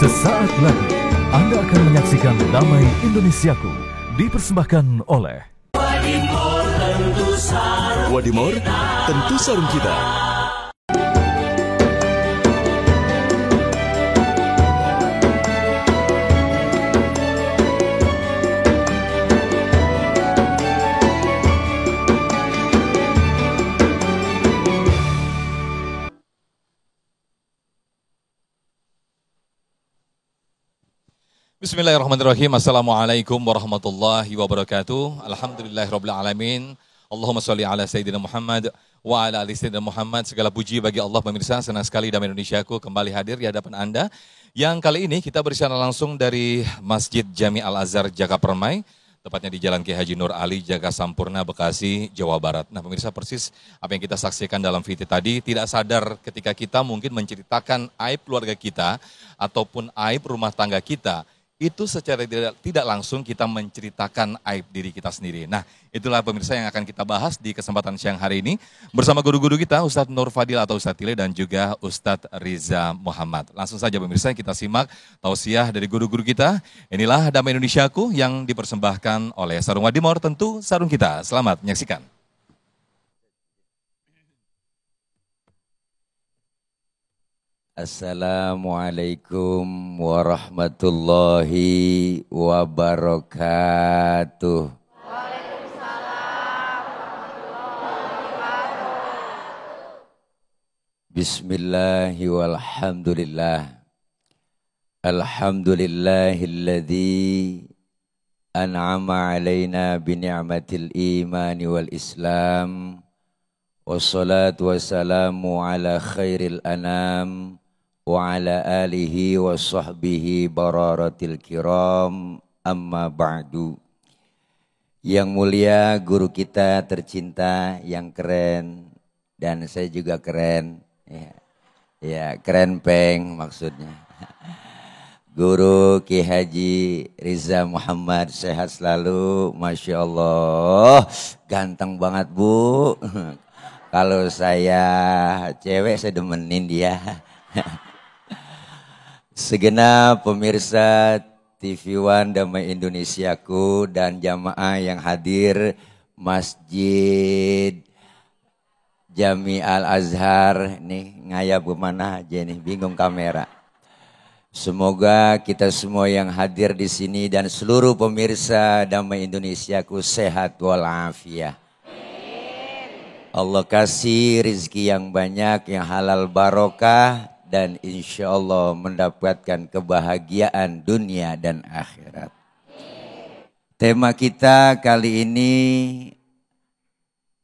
Sesaat lagi Anda akan menyaksikan Damai Indonesiaku dipersembahkan oleh Wadimor, tentu sarung kita. Bismillahirrahmanirrahim. Assalamualaikum warahmatullahi wabarakatuh. Alhamdulillahirabbil alamin. Allahumma shalli ala sayyidina Muhammad wa ala ali sayyidina Muhammad. Segala puji bagi Allah pemirsa. Senang sekali Damai Indonesiaku kembali hadir di hadapan Anda. Yang kali ini kita bersiaran langsung dari Masjid Jami Al-Azhar Jakapermai, tepatnya di Jalan Ki Haji Nur Ali, Jaga Sampurna, Bekasi, Jawa Barat. Nah pemirsa, persis apa yang kita saksikan dalam VT tadi, tidak sadar ketika kita mungkin menceritakan aib keluarga kita ataupun aib rumah tangga kita, itu secara tidak langsung kita menceritakan aib diri kita sendiri. Nah, itulah pemirsa yang akan kita bahas di kesempatan siang hari ini bersama guru-guru kita, Ustadz Nur Fadil atau Ustadz Tile dan juga Ustadz Riza Muhammad. Langsung saja pemirsa kita simak tausiah dari guru-guru kita. Inilah Damai Indonesiaku yang dipersembahkan oleh Sarung Wadimor, tentu sarung kita. Selamat menyaksikan. Assalamualaikum warahmatullahi wabarakatuh. Waalaikumsalam warahmatullahi wabarakatuh. Bismillahi walhamdulillah. Alhamdulillahilladzi an'ama alaina bini'matil imani wal islam. Wassalatu wassalamu ala khairil anam wa ala alihi wa sahbihi bararatil kiram, amma ba'du. Yang mulia guru kita tercinta yang keren, dan saya juga keren, ya keren peng maksudnya. Guru Ki Haji Riza Muhammad, sehat selalu, Masya Allah, ganteng banget Bu. Kalau saya cewek saya demenin dia. Segenap pemirsa TV One Damai Indonesiaku dan jamaah yang hadir Masjid Jami Al-Azhar. Nih ngayap kemana aja nih, bingung kamera. Semoga kita semua yang hadir di sini dan seluruh pemirsa Damai Indonesiaku sehat walafiat. Allah kasih rezeki yang banyak, yang halal barokah, dan insya Allah mendapatkan kebahagiaan dunia dan akhirat. Tema kita kali ini,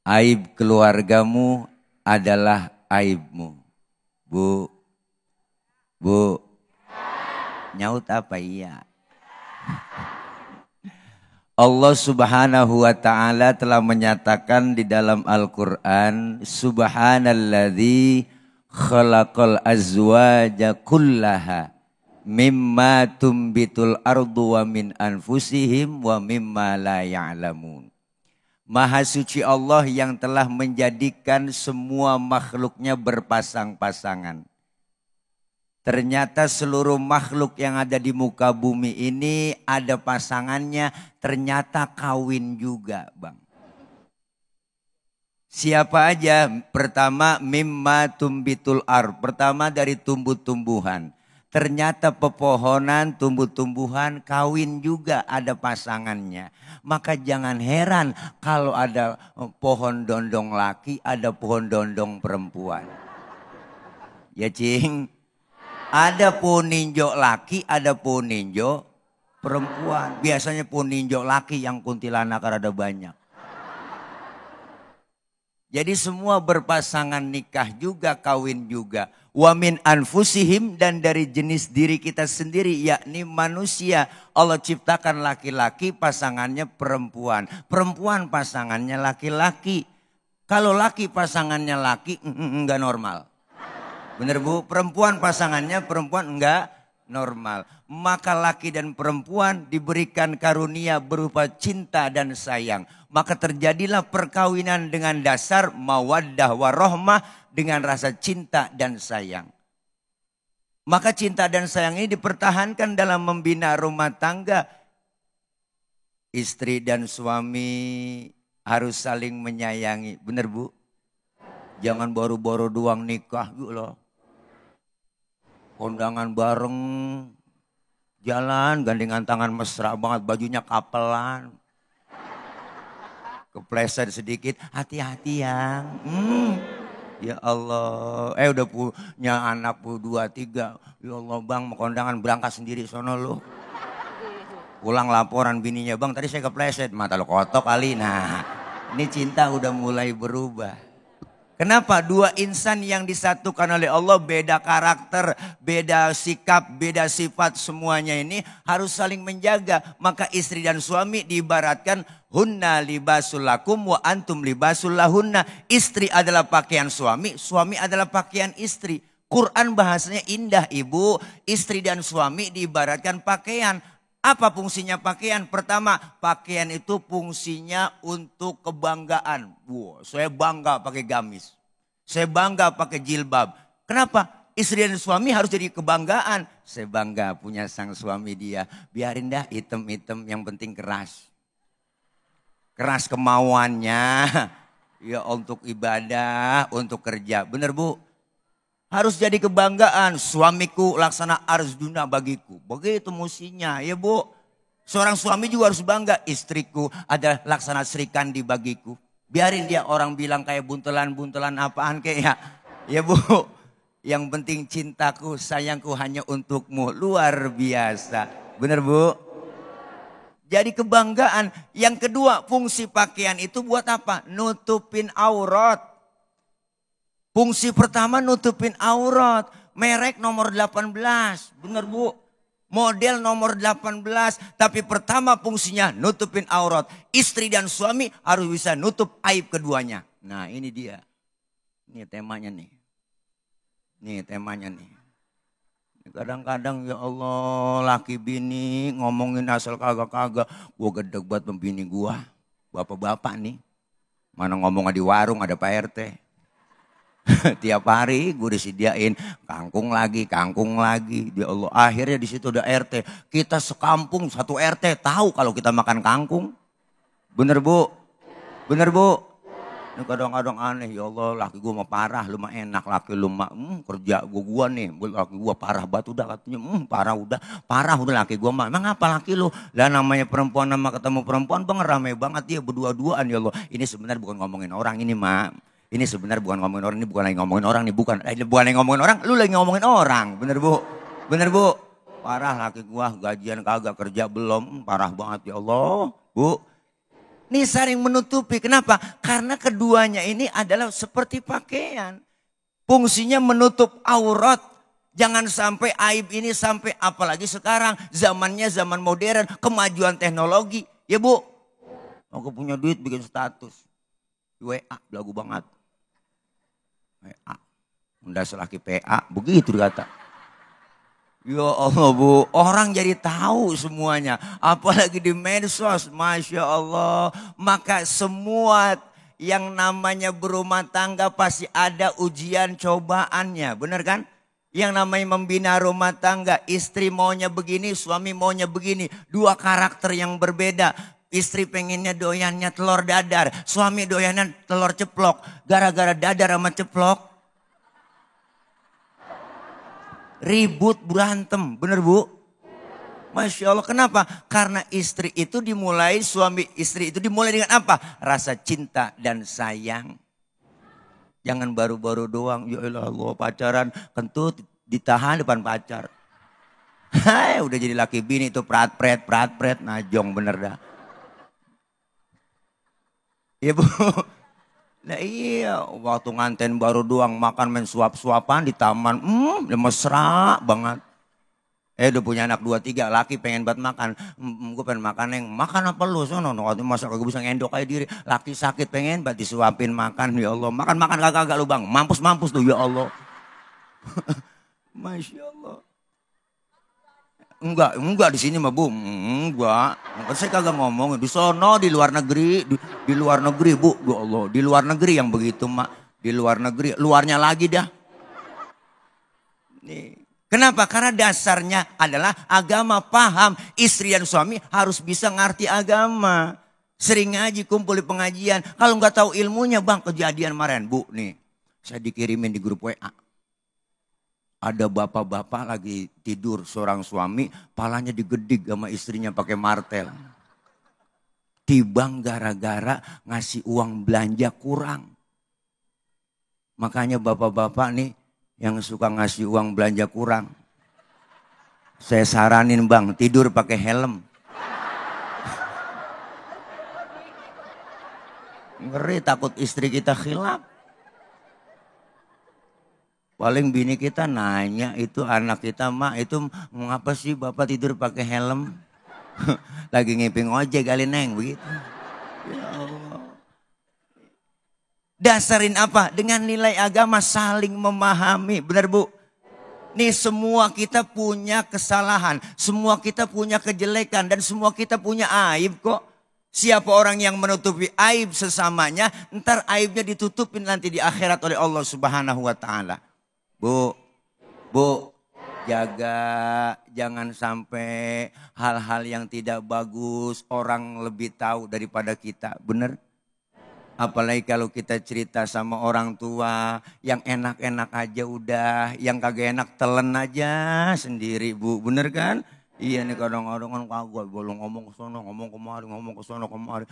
aib keluargamu adalah aibmu. Bu, nyaut apa iya? Allah Subhanahu wa ta'ala telah menyatakan di dalam Al-Quran, Subhanalladzi khalaqal azwaja kullaha mimma tumbitul ardu wa min anfusihim wa mimma la ya'lamun. Maha suci Allah yang telah menjadikan semua makhluknya berpasang-pasangan. Ternyata seluruh makhluk yang ada di muka bumi ini ada pasangannya, ternyata kawin juga, Bang. Siapa aja? Pertama, mimma tumbitul ar. Pertama dari tumbuh-tumbuhan. Ternyata pepohonan, tumbuh-tumbuhan, kawin juga ada pasangannya. Maka jangan heran kalau ada pohon dondong laki, ada pohon dondong perempuan. Ya cing? Ada pohon ninjo laki, ada pohon ninjo perempuan. Biasanya pohon ninjo laki yang kuntilanak ada banyak. Jadi semua berpasangan, nikah juga, kawin juga. Wa min anfusihim, dan dari jenis diri kita sendiri, yakni manusia. Allah ciptakan laki-laki, pasangannya perempuan. Perempuan pasangannya laki-laki. Kalau laki pasangannya laki, enggak normal. Benar Bu, perempuan pasangannya perempuan enggak normal. Maka laki dan perempuan diberikan karunia berupa cinta dan sayang. Maka terjadilah perkawinan dengan dasar mawaddah warahmah, dengan rasa cinta dan sayang. Maka cinta dan sayang ini dipertahankan dalam membina rumah tangga. Istri dan suami harus saling menyayangi. Benar Bu? Jangan baru-baru doang nikah yuk loh. Kondangan bareng, jalan gandengan tangan mesra banget, bajunya kapelan. Kepleset sedikit, hati-hati yang. Ya Allah, udah punya anak 2, 3. Ya Allah bang, mau kondangan berangkat sendiri sono lo. Pulang laporan bininya, bang tadi saya kepleset, mata lo kotok kali. Nah, ini cinta udah mulai berubah. Kenapa? Dua insan yang disatukan oleh Allah beda karakter, beda sikap, beda sifat, semuanya ini harus saling menjaga. Maka istri dan suami diibaratkan hunna libasul lakum wa antum libasul lahunna. Istri adalah pakaian suami, suami adalah pakaian istri. Quran bahasanya indah ibu, istri dan suami diibaratkan pakaian. Apa fungsinya pakaian? Pertama, pakaian itu fungsinya untuk kebanggaan. Wow, saya bangga pakai gamis. Saya bangga pakai jilbab. Kenapa? Istri dan suami harus jadi kebanggaan. Saya bangga punya sang suami dia. Biarin dah hitam-hitam, yang penting keras. Keras kemauannya. Ya untuk ibadah, untuk kerja. Benar Bu? Harus jadi kebanggaan. Suamiku laksana arjuna bagiku. Begitu musinya ya Bu. Seorang suami juga harus bangga. Istriku adalah laksana Srikandi bagiku. Biarin dia orang bilang kayak buntelan-buntelan apaan kayak ya. Ya Bu. Yang penting cintaku, sayangku hanya untukmu. Luar biasa. Benar Bu? Jadi kebanggaan. Yang kedua, fungsi pakaian itu buat apa? Nutupin aurat. Fungsi pertama nutupin aurat. Merek nomor 18. Benar Bu? Model nomor 18. Tapi pertama fungsinya nutupin aurat. Istri dan suami harus bisa nutup aib keduanya. Nah ini dia. Ini temanya nih. Nih temanya nih. Kadang-kadang ya Allah laki bini ngomongin asal kagak-kagak. Gue gedeg buat pembini gue. Bapak-bapak nih. Mana ngomongnya di warung ada Pak RT. Tiap hari gue disediain kangkung lagi. Ya Allah, akhirnya di situ ada RT. Kita sekampung satu RT tahu kalau kita makan kangkung. Bener Bu? Bener Bu? Ini kadang-kadang aneh, ya Allah laki gue mah parah, lu mah enak. Laki lu mah kerja gue nih, laki gue parah banget udah katanya. Parah udah laki gue mah. Emang apa laki lu? Lah namanya perempuan sama ketemu perempuan bang rame banget dia berdua-duaan ya Allah. Ini sebenarnya bukan ngomongin orang ini mak. Ini sebenarnya bukan ngomongin orang, ini bukan lagi ngomongin orang nih, bukan lagi ngomongin orang, lu lagi ngomongin orang. Bener Bu? Bener Bu? Parah laki gua, gajian kagak, kerja belum, parah banget ya Allah. Bu, ini saling menutupi, kenapa? Karena keduanya ini adalah seperti pakaian. Fungsinya menutup aurat. Jangan sampai aib ini sampai, apalagi sekarang zamannya zaman modern, kemajuan teknologi. Ya Bu, aku punya duit bikin status. WA, belagu banget. WA, udah selaki PA, begitu dikata. Ya Allah Bu, orang jadi tahu semuanya. Apalagi di medsos, Masya Allah. Maka semua yang namanya berumah tangga pasti ada ujian cobaannya. Benar kan? Yang namanya membina rumah tangga, istri maunya begini, suami maunya begini. Dua karakter yang berbeda. Istri pengennya doyannya telur dadar. Suami doyannya telur ceplok. Gara-gara dadar sama ceplok. Ribut berantem. Bener Bu? Masya Allah. Kenapa? Karena istri itu dimulai, suami istri itu dimulai dengan apa? Rasa cinta dan sayang. Jangan baru-baru doang. Ya Allah pacaran. Kentut ditahan depan pacar. Hai udah jadi laki bini itu prat-pret. Najong bener dah. Iya Bu. Nah iya waktu nganten baru doang makan main suap-suapan di taman. Mesra banget. Udah punya anak 2, 3 laki pengen buat makan. Gue pengen makan yang makan apa lu sono. Waktu masa kagak bisa ngendok kayak diri. Laki sakit pengen buat disuapin makan. Ya Allah makan kagak lu bang. Mampus tuh ya Allah. Masya Allah. Enggak di sini mah Bu. Enggak. Saya kagak ngomong di sono di luar negeri, di luar negeri Bu. Ya Allah, di luar negeri yang begitu mak. Di luar negeri, luarnya lagi dah. Nih. Kenapa? Karena dasarnya adalah agama, paham. Istri dan suami harus bisa ngerti agama. Sering ngaji, kumpul di pengajian. Kalau nggak tahu ilmunya, bang, kejadian kemarin. Bu, nih, saya dikirimin di grup WA. Ada bapak-bapak lagi tidur, seorang suami, palanya digedik sama istrinya pakai martel. Tibang gara-gara ngasih uang belanja kurang. Makanya bapak-bapak nih yang suka ngasih uang belanja kurang. Saya saranin bang, tidur pakai helm. Ngeri takut istri kita khilaf. Paling bini kita nanya, itu anak kita, mak itu ngapa sih bapak tidur pakai helm? Lagi ngiping ojek kali neng begitu. Ya Allah. Dasarin apa? Dengan nilai agama saling memahami. Benar bu? Nih semua kita punya kesalahan. Semua kita punya kejelekan. Dan semua kita punya aib kok. Siapa orang yang menutupi aib sesamanya. Ntar aibnya ditutupin nanti di akhirat oleh Allah subhanahu wa ta'ala. Bu. Jaga jangan sampai hal-hal yang tidak bagus. Orang lebih tahu daripada kita. Benar? Apalagi kalau kita cerita sama orang tua, yang enak-enak aja udah, yang kagak enak telan aja sendiri bu, bener kan? Iya nih kadang-kadang kan kagak, bolong ngomong ke sono, ngomong ke sono kemari.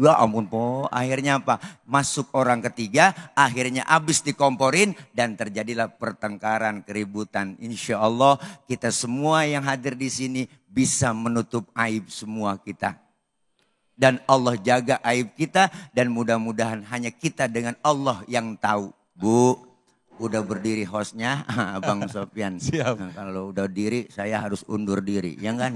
Ya ampun po, akhirnya apa? Masuk orang ketiga, akhirnya habis dikomporin dan terjadilah pertengkaran, keributan. Insya Allah kita semua yang hadir di sini bisa menutup aib semua kita. Dan Allah jaga aib kita dan mudah-mudahan hanya kita dengan Allah yang tahu. Bu, udah berdiri hostnya Bang Sofyan. Siap. Nah, kalau udah diri saya harus undur diri. Ya kan.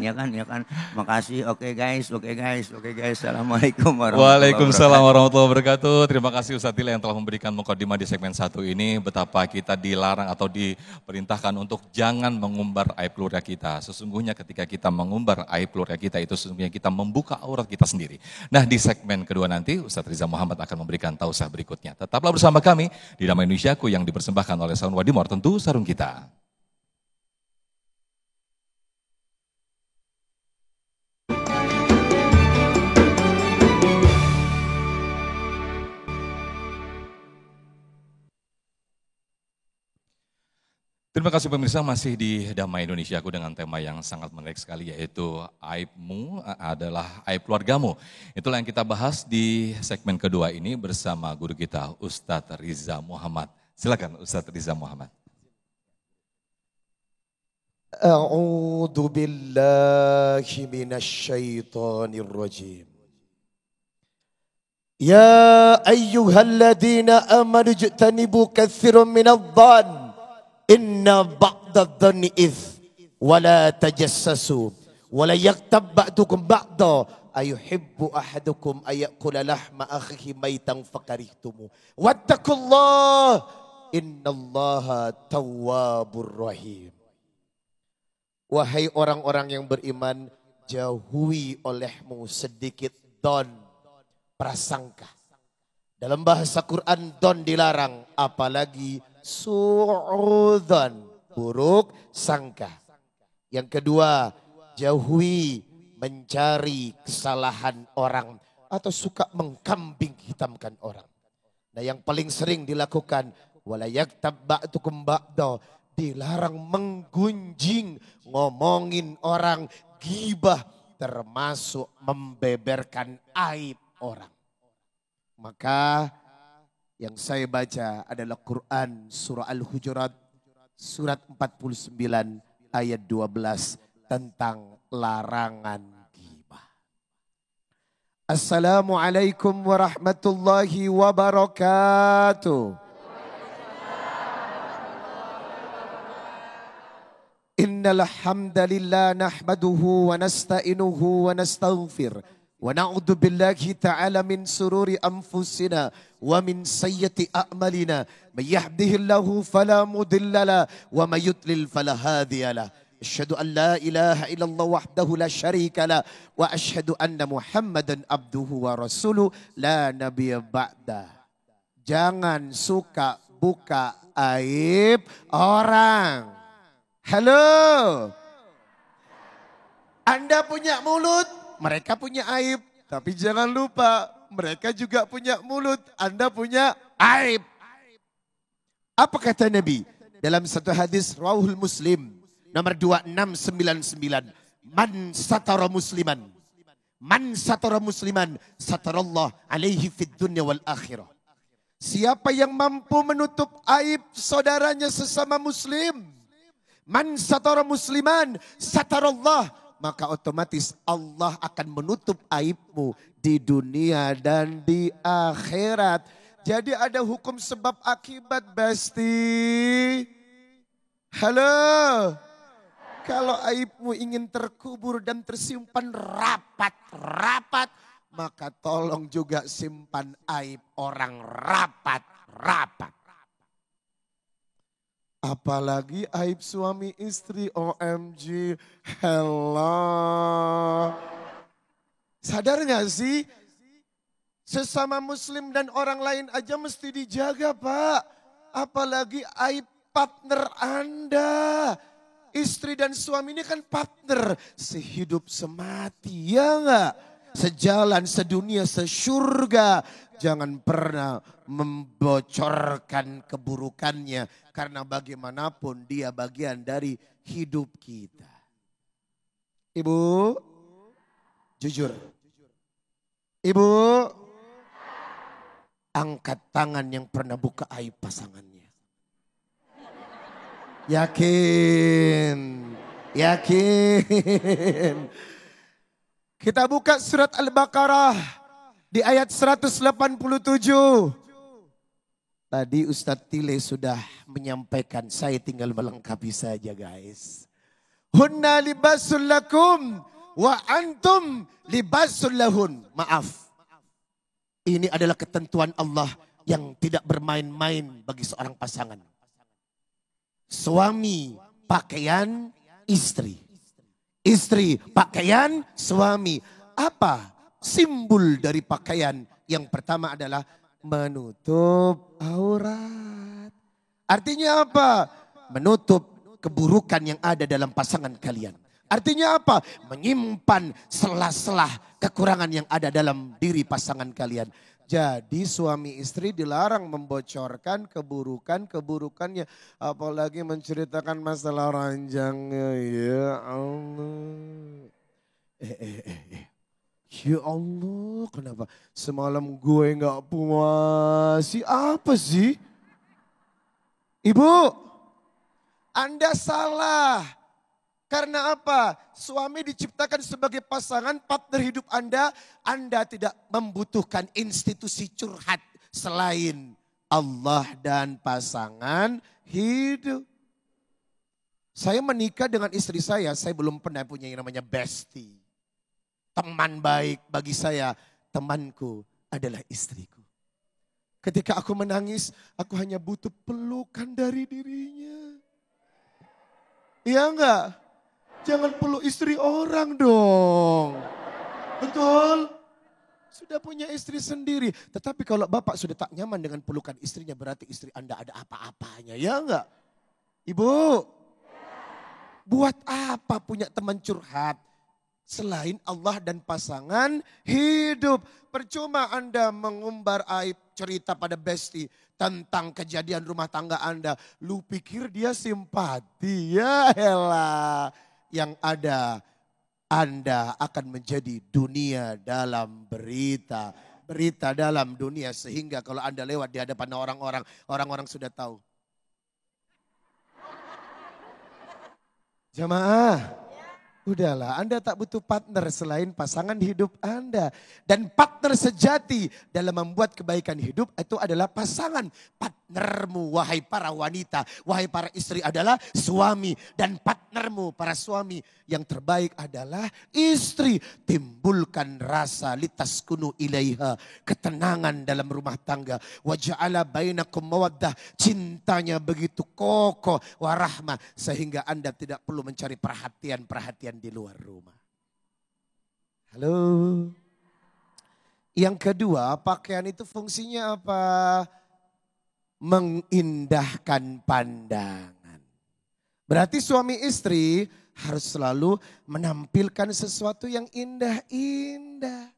Makasih. Oke guys. Assalamualaikum warahmatullahi Waalaikumsalam warahmatullahi wabarakatuh. Terima kasih Ustadz Tila yang telah memberikan mukadimah di segmen 1 ini. Betapa kita dilarang atau diperintahkan untuk jangan mengumbar aib keluarga kita. Sesungguhnya ketika kita mengumbar aib keluarga kita itu sesungguhnya kita membuka aurat kita sendiri. Nah di segmen kedua nanti Ustadz Riza Muhammad akan memberikan tausah berikutnya. Tetaplah bersama kami di Damai Indonesiaku yang dipersembahkan oleh Sarung Wadimor, tentu sarung kita. Terima kasih pemirsa, masih di Damai Indonesiaku dengan tema yang sangat menarik sekali yaitu aibmu adalah aib keluargamu. Itulah yang kita bahas di segmen kedua ini bersama guru kita Ustadz Riza Muhammad. Silakan Ustadz Riza Muhammad. A'udzu billahi minasy syaithanir rajim. Ya ayyuhalladzina amanu ijtanibu katsiran minadh-dhann. Inna ba'dadh-dhanni its wa la tajassasu wa la yaktab ba'dukum ba'da ayuhibbu ahadukum ayakula lahma akhihi maitan fakarihtumu wattaqullah innallaha tawwabur rahim. Wahai orang-orang yang beriman, jauhi olehmu sedikit don, prasangka. Dalam bahasa Quran don dilarang, apalagi su'udzon, buruk sangka. Yang kedua, jauhi mencari kesalahan orang atau suka mengkambing hitamkan orang. Nah yang paling sering dilakukan, wala yaktab ba'dukum ba'da, dilarang menggunjing, ngomongin orang, gibah, termasuk membeberkan aib orang. Maka yang saya baca adalah Quran surah Al-Hujurat surat 49 ayat 12 tentang larangan ghibah. Assalamualaikum warahmatullahi wabarakatuh. Innal hamdalillah nahmaduhu wa nasta'inuhu wa nastaghfir. ونعوذ بالله تعالى من سرور أنفسنا ومن سيئة أعمالنا من يهده الله فلا مضل له ومن يضلل فلا هادي له أشهد أن لا إله إلا الله وحده لا شريك له وأشهد أن محمدا عبده ورسوله لا نبي بعده. Jangan suka buka aib orang. Halo. Anda punya mulut, mereka punya aib. Tapi jangan lupa, mereka juga punya mulut, Anda punya aib. Apa kata Nabi? Dalam satu hadis Rawahul Muslim, nomor 2699. Man satara musliman. Man satara musliman, satarallah alaihi fid dunya wal akhirah. Siapa yang mampu menutup aib saudaranya sesama muslim. Man satara musliman, satarallah. Maka otomatis Allah akan menutup aibmu di dunia dan di akhirat. Jadi ada hukum sebab akibat, Besti. Halo. Kalau aibmu ingin terkubur dan tersimpan rapat-rapat, maka tolong juga simpan aib orang rapat-rapat. Apalagi aib suami istri, OMG, hello. Sadar gak sih? Sesama muslim dan orang lain aja mesti dijaga, Pak. Apalagi aib partner Anda. Istri dan suami ini kan partner, sehidup semati, ya enggak? Sejalan, sedunia, sesurga. Jangan pernah membocorkan keburukannya. Karena bagaimanapun dia bagian dari hidup kita. Ibu, jujur. Ibu, angkat tangan yang pernah buka aib pasangannya. Yakin, yakin. Kita buka surat Al-Baqarah di ayat 187. Tadi Ustadz Tile sudah menyampaikan, saya tinggal melengkapi saja guys. Hunna libasul lakum wa antum libasul lahun. Maaf, ini adalah ketentuan Allah yang tidak bermain-main bagi seorang pasangan. Suami pakaian istri. Istri pakaian suami. Apa simbol dari pakaian? Yang pertama adalah menutup aurat. Artinya apa? Menutup keburukan yang ada dalam pasangan kalian. Artinya apa? Menyimpan sela-sela kekurangan yang ada dalam diri pasangan kalian. Jadi suami istri dilarang membocorkan keburukannya. Apalagi menceritakan masalah ranjangnya. Ya Allah. Ya Allah, kenapa semalam gue gak puas? Apa sih? Ibu, Anda salah. Karena apa? Suami diciptakan sebagai pasangan, partner hidup Anda. Anda tidak membutuhkan institusi curhat selain Allah dan pasangan hidup. Saya menikah dengan istri saya belum pernah punya yang namanya bestie. Teman baik bagi saya, temanku adalah istriku. Ketika aku menangis, aku hanya butuh pelukan dari dirinya. Iya enggak? Jangan peluk istri orang dong. Betul? Sudah punya istri sendiri. Tetapi kalau bapak sudah tak nyaman dengan pelukan istrinya, berarti istri Anda ada apa-apanya. Ya enggak? Ibu, buat apa punya teman curhat? Selain Allah dan pasangan hidup. Percuma Anda mengumbar aib cerita pada bestie tentang kejadian rumah tangga Anda. Lu pikir dia simpati? Ya elah. Yang ada Anda akan menjadi dunia dalam berita. Berita dalam dunia sehingga kalau Anda lewat di hadapan orang-orang, orang-orang sudah tahu. Jamaah. Udahlah, Anda tak butuh partner selain pasangan hidup Anda. Dan partner sejati dalam membuat kebaikan hidup itu adalah pasangan. Partnermu, wahai para wanita, wahai para istri adalah suami. Dan partnermu, para suami, yang terbaik adalah istri. Timbulkan rasa litaskunu ilaiha, ketenangan dalam rumah tangga. Wa ja'ala bainakum mawaddah, cintanya begitu kokoh, warahmah, sehingga Anda tidak perlu mencari perhatian di luar rumah. Halo. Yang kedua, pakaian itu fungsinya apa? Mengindahkan pandangan. Berarti suami istri harus selalu menampilkan sesuatu yang indah-indah.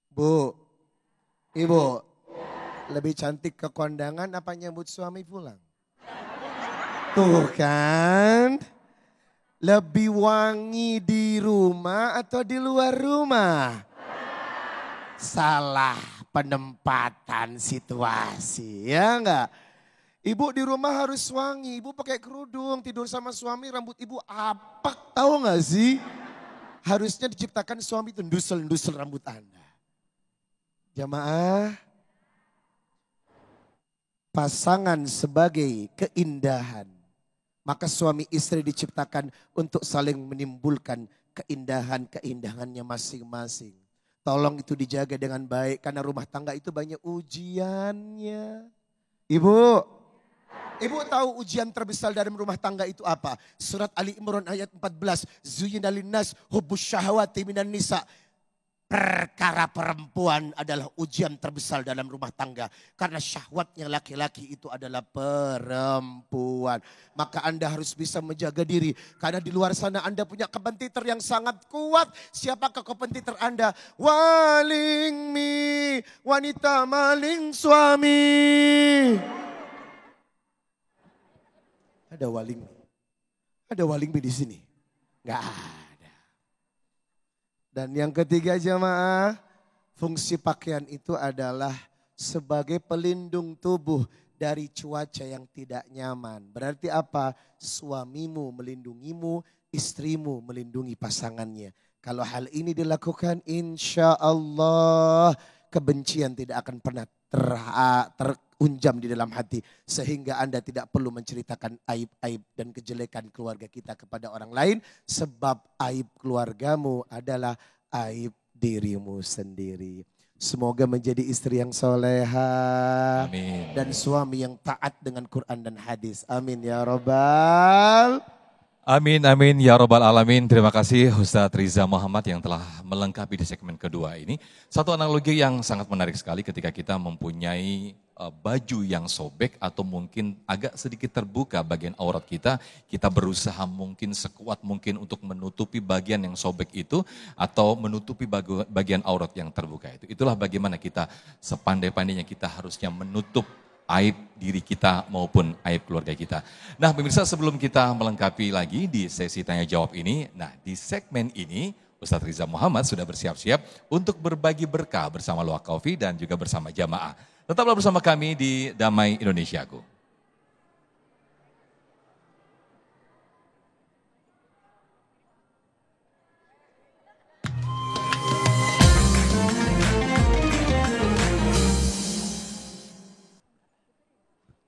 Bu, ibu, lebih cantik ke kondangan apa nyambut suami pulang? Tuh kan, lebih wangi di rumah atau di luar rumah? Salah penempatan situasi, ya enggak? Ibu di rumah harus wangi, ibu pakai kerudung, tidur sama suami, rambut ibu apak, tahu nggak sih? Harusnya diciptakan suami itu ndusel-ndusel rambut Anda. Jamaah, pasangan sebagai keindahan. Maka suami istri diciptakan untuk saling menimbulkan keindahan-keindahannya masing-masing. Tolong itu dijaga dengan baik karena rumah tangga itu banyak ujiannya. Ibu tahu ujian terbesar dalam rumah tangga itu apa? Surat Ali Imran ayat 14. Zuyyina linnas hubbus syahawati minan nisa. Perkara perempuan adalah ujian terbesar dalam rumah tangga. Karena syahwatnya laki-laki itu adalah perempuan. Maka Anda harus bisa menjaga diri. Karena di luar sana Anda punya kompetitor yang sangat kuat. Siapakah kompetitor Anda? Waling mi, wanita maling suami. Ada waling mi di sini? Enggak ada. Dan yang ketiga jamaah, fungsi pakaian itu adalah sebagai pelindung tubuh dari cuaca yang tidak nyaman. Berarti apa? Suamimu melindungimu, istrimu melindungi pasangannya. Kalau hal ini dilakukan, insya Allah kebencian tidak akan pernah terunjam di dalam hati. Sehingga Anda tidak perlu menceritakan aib-aib dan kejelekan keluarga kita kepada orang lain. Sebab aib keluargamu adalah aib dirimu sendiri. Semoga menjadi istri yang soleha. Amin. Dan suami yang taat dengan Quran dan hadis. Amin ya Rabbal. Amin, amin, ya robbal alamin. Terima kasih Ustadz Riza Muhammad yang telah melengkapi di segmen kedua ini. Satu analogi yang sangat menarik sekali ketika kita mempunyai baju yang sobek atau mungkin agak sedikit terbuka bagian aurat kita. Kita berusaha mungkin sekuat mungkin untuk menutupi bagian yang sobek itu atau menutupi bagian aurat yang terbuka itu. Itulah bagaimana kita sepandai-pandainya kita harusnya menutup aib diri kita maupun aib keluarga kita. Nah pemirsa, sebelum kita melengkapi lagi di sesi tanya jawab ini, nah di segmen ini Ustadz Riza Muhammad sudah bersiap-siap untuk berbagi berkah bersama Luwak Coffee dan juga bersama jamaah. Tetaplah bersama kami di Damai Indonesiaku.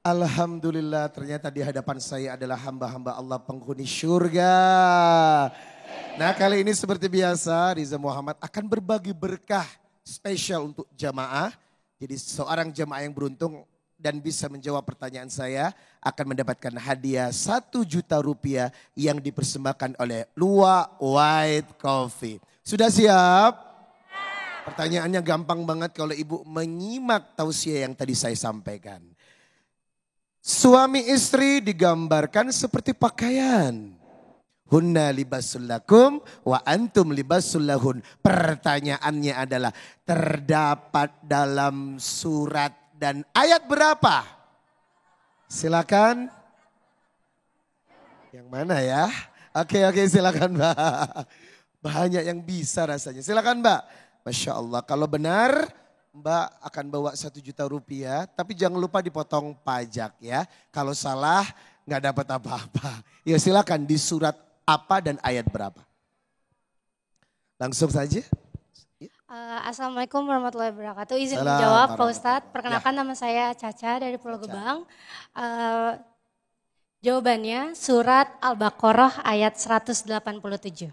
Alhamdulillah, ternyata di hadapan saya adalah hamba-hamba Allah penghuni syurga. Nah kali ini seperti biasa Riza Muhammad akan berbagi berkah spesial untuk jamaah. Jadi seorang jamaah yang beruntung dan bisa menjawab pertanyaan saya akan mendapatkan hadiah 1 juta rupiah yang dipersembahkan oleh Luwak White Coffee. Sudah siap? Pertanyaannya gampang banget kalau ibu menyimak tausiah yang tadi saya sampaikan. Suami istri digambarkan seperti pakaian. Hunna libasul lakum wa antum libasul lahun. Pertanyaannya adalah terdapat dalam surat dan ayat berapa? Silakan. Yang mana ya? Oke silakan Mbak. Banyak yang bisa rasanya. Silakan Mbak. Masya Allah kalau benar Mbak akan bawa 1 juta rupiah, tapi jangan lupa dipotong pajak ya. Kalau salah nggak dapat apa-apa. Ya silakan di surat apa dan ayat berapa. Langsung saja. Assalamualaikum warahmatullahi wabarakatuh. Izin Salam menjawab Pak warahmatullahi. Ustadz. Perkenalkan nama saya Caca dari Pulau Gebang. Jawabannya surat Al-Baqarah ayat 187.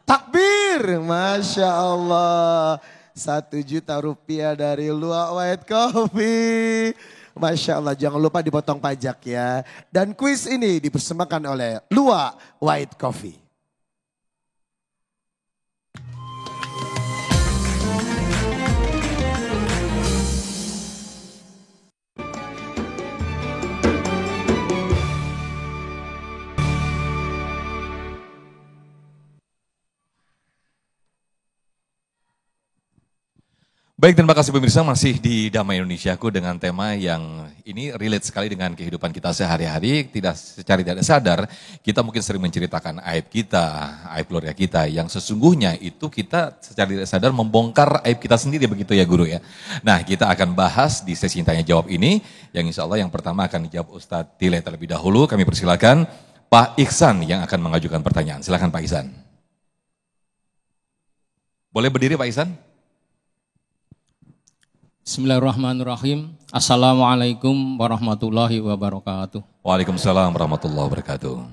Takbir, Masya Allah. 1 juta rupiah dari Luwak White Coffee. Masya Allah, jangan lupa dipotong pajak ya. Dan kuis ini dipersembahkan oleh Luwak White Coffee. Baik, terima kasih pemirsa, masih di Damai Indonesiaku dengan tema yang ini relate sekali dengan kehidupan kita sehari-hari. Secara tidak sadar, kita mungkin sering menceritakan aib kita, aib keluarga kita, yang sesungguhnya itu kita secara tidak sadar membongkar aib kita sendiri, begitu ya Guru ya. Nah, kita akan bahas di sesi tanya jawab ini, yang insya Allah yang pertama akan dijawab Ustadz Tile terlebih dahulu. Kami persilakan Pak Ihsan yang akan mengajukan pertanyaan. Silakan Pak Ihsan. Boleh berdiri Pak Ihsan? Bismillahirrahmanirrahim. Assalamualaikum warahmatullahi wabarakatuh. Waalaikumsalam warahmatullahi wabarakatuh.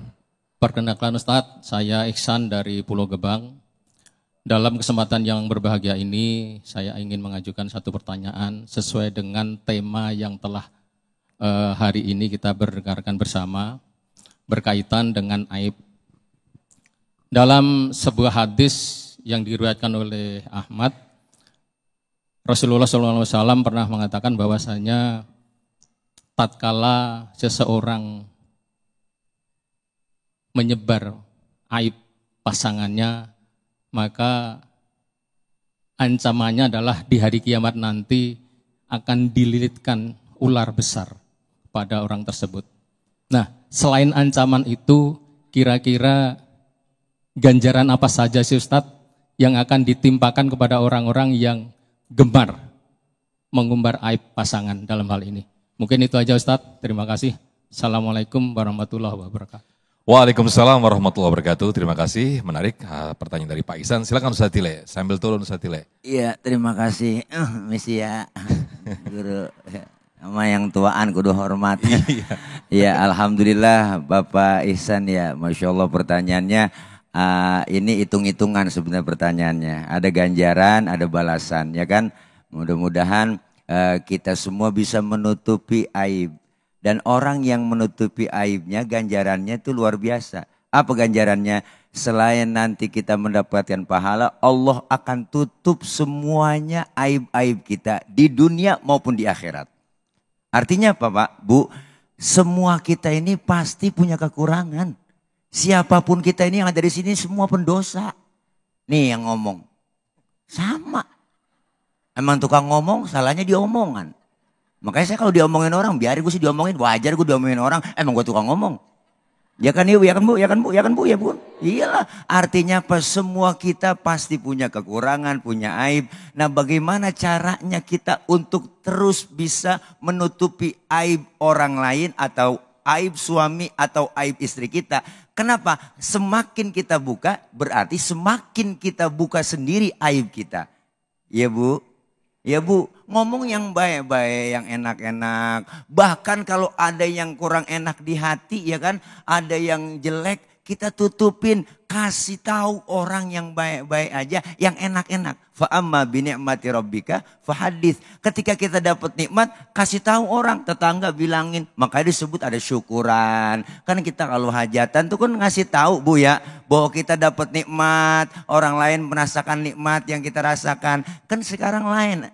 Perkenalkan Ustadz, saya Ihsan dari Pulau Gebang. Dalam kesempatan yang berbahagia ini, saya ingin mengajukan satu pertanyaan sesuai dengan tema yang telah hari ini kita berdengarkan bersama, berkaitan dengan aib. Dalam sebuah hadis yang diriwayatkan oleh Ahmad, Rasulullah SAW pernah mengatakan bahwasanya tatkala seseorang menyebar aib pasangannya, maka ancamannya adalah di hari kiamat nanti akan dililitkan ular besar pada orang tersebut. Nah, selain ancaman itu, kira-kira ganjaran apa saja sih Ustadz yang akan ditimpakan kepada orang-orang yang gemar mengumbar aib pasangan dalam hal ini? Mungkin itu aja Ustadz, terima kasih. Assalamualaikum warahmatullahi wabarakatuh. Waalaikumsalam warahmatullahi wabarakatuh. Terima kasih, menarik pertanyaan dari Pak Ihsan. Silakan Ustadz Tile, sambil turun Ustadz Tile. Iya, terima kasih. Misi ya, Guru. Sama yang tuaan kudu hormat. Ya, alhamdulillah Bapak Ihsan ya, Masya Allah pertanyaannya. Ini hitung-hitungan sebenarnya pertanyaannya. Ada ganjaran, ada balasan, ya kan? Mudah-mudahan kita semua bisa menutupi aib. Dan orang yang menutupi aibnya, ganjarannya itu luar biasa. Apa ganjarannya? Selain nanti kita mendapatkan pahala, Allah akan tutup semuanya aib-aib kita di dunia maupun di akhirat. Artinya apa Pak, Bu? Semua kita ini pasti punya kekurangan. Siapapun kita ini yang ada di sini semua pendosa. Nih yang ngomong. Sama. Emang tukang ngomong, salahnya di omongan. Makanya saya kalau diomongin orang, biarin gue sih diomongin. Wajar gue diomongin orang, emang gue tukang ngomong. Ya kan Ibu, ya kan Bu, ya kan Bu, ya kan Bu, ya Bu. Iyalah, artinya apa? Semua kita pasti punya kekurangan, punya aib. Nah bagaimana caranya kita untuk terus bisa menutupi aib orang lain atau aib suami atau aib istri kita. Kenapa? Semakin kita buka berarti semakin kita buka sendiri aib kita. Ya Bu, ya Bu, ngomong yang baik-baik, yang enak-enak. Bahkan kalau ada yang kurang enak di hati ya kan, ada yang jelek, kita tutupin, kasih tahu orang yang baik-baik aja, yang enak-enak. Fa amma bi ni'mati rabbika fahadits. Ketika kita dapat nikmat, kasih tahu orang, tetangga bilangin. Makanya disebut ada syukuran. Kan kita kalau hajatan tuh kan ngasih tahu Bu ya, bahwa kita dapat nikmat, orang lain merasakan nikmat yang kita rasakan. Kan sekarang lain.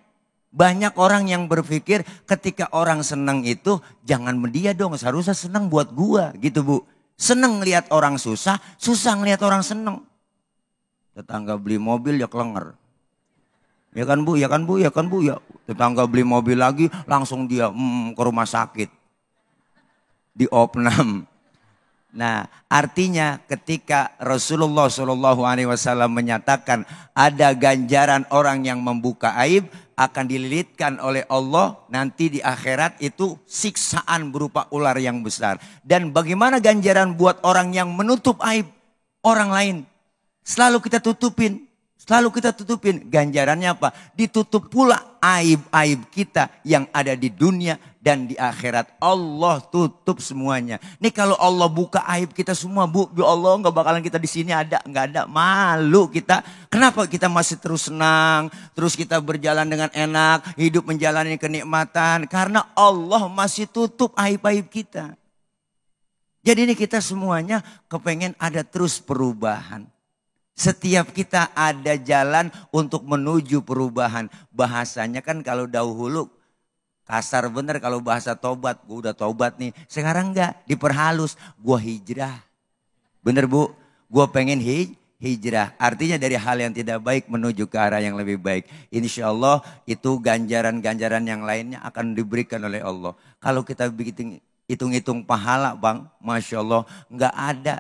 Banyak orang yang berpikir ketika orang senang itu jangan dia dong, seharusnya senang buat gua gitu Bu. Senang ngelihat orang susah, susah ngelihat orang senang. Tetangga beli mobil ya kelenger. Ya kan Bu, ya kan Bu, ya kan Bu ya. Tetangga beli mobil lagi langsung dia ke rumah sakit. Di opnam. Nah, artinya ketika Rasulullah SAW menyatakan ada ganjaran orang yang membuka aib akan dililitkan oleh Allah nanti di akhirat itu siksaan berupa ular yang besar. Dan bagaimana ganjaran buat orang yang menutup aib orang lain? Selalu kita tutupin. Selalu kita tutupin. Ganjarannya apa? Ditutup pula aib-aib kita yang ada di dunia dan di akhirat. Allah tutup semuanya. Nih kalau Allah buka aib kita semua, Bu, ya Allah nggak bakalan kita di sini ada, nggak ada, malu kita. Kenapa kita masih terus senang, terus kita berjalan dengan enak, hidup menjalani kenikmatan? Karena Allah masih tutup aib-aib kita. Jadi ini kita semuanya kepengen ada terus perubahan. Setiap kita ada jalan untuk menuju perubahan. Bahasanya kan kalau dahulu kasar bener kalau bahasa tobat. Gue udah tobat nih. Sekarang enggak, diperhalus. Gue hijrah. Bener Bu, gue pengen hijrah. Artinya dari hal yang tidak baik menuju ke arah yang lebih baik. Insya Allah itu ganjaran-ganjaran yang lainnya akan diberikan oleh Allah. Kalau kita bikin hitung-hitung pahala bang, Masya Allah nggak ada.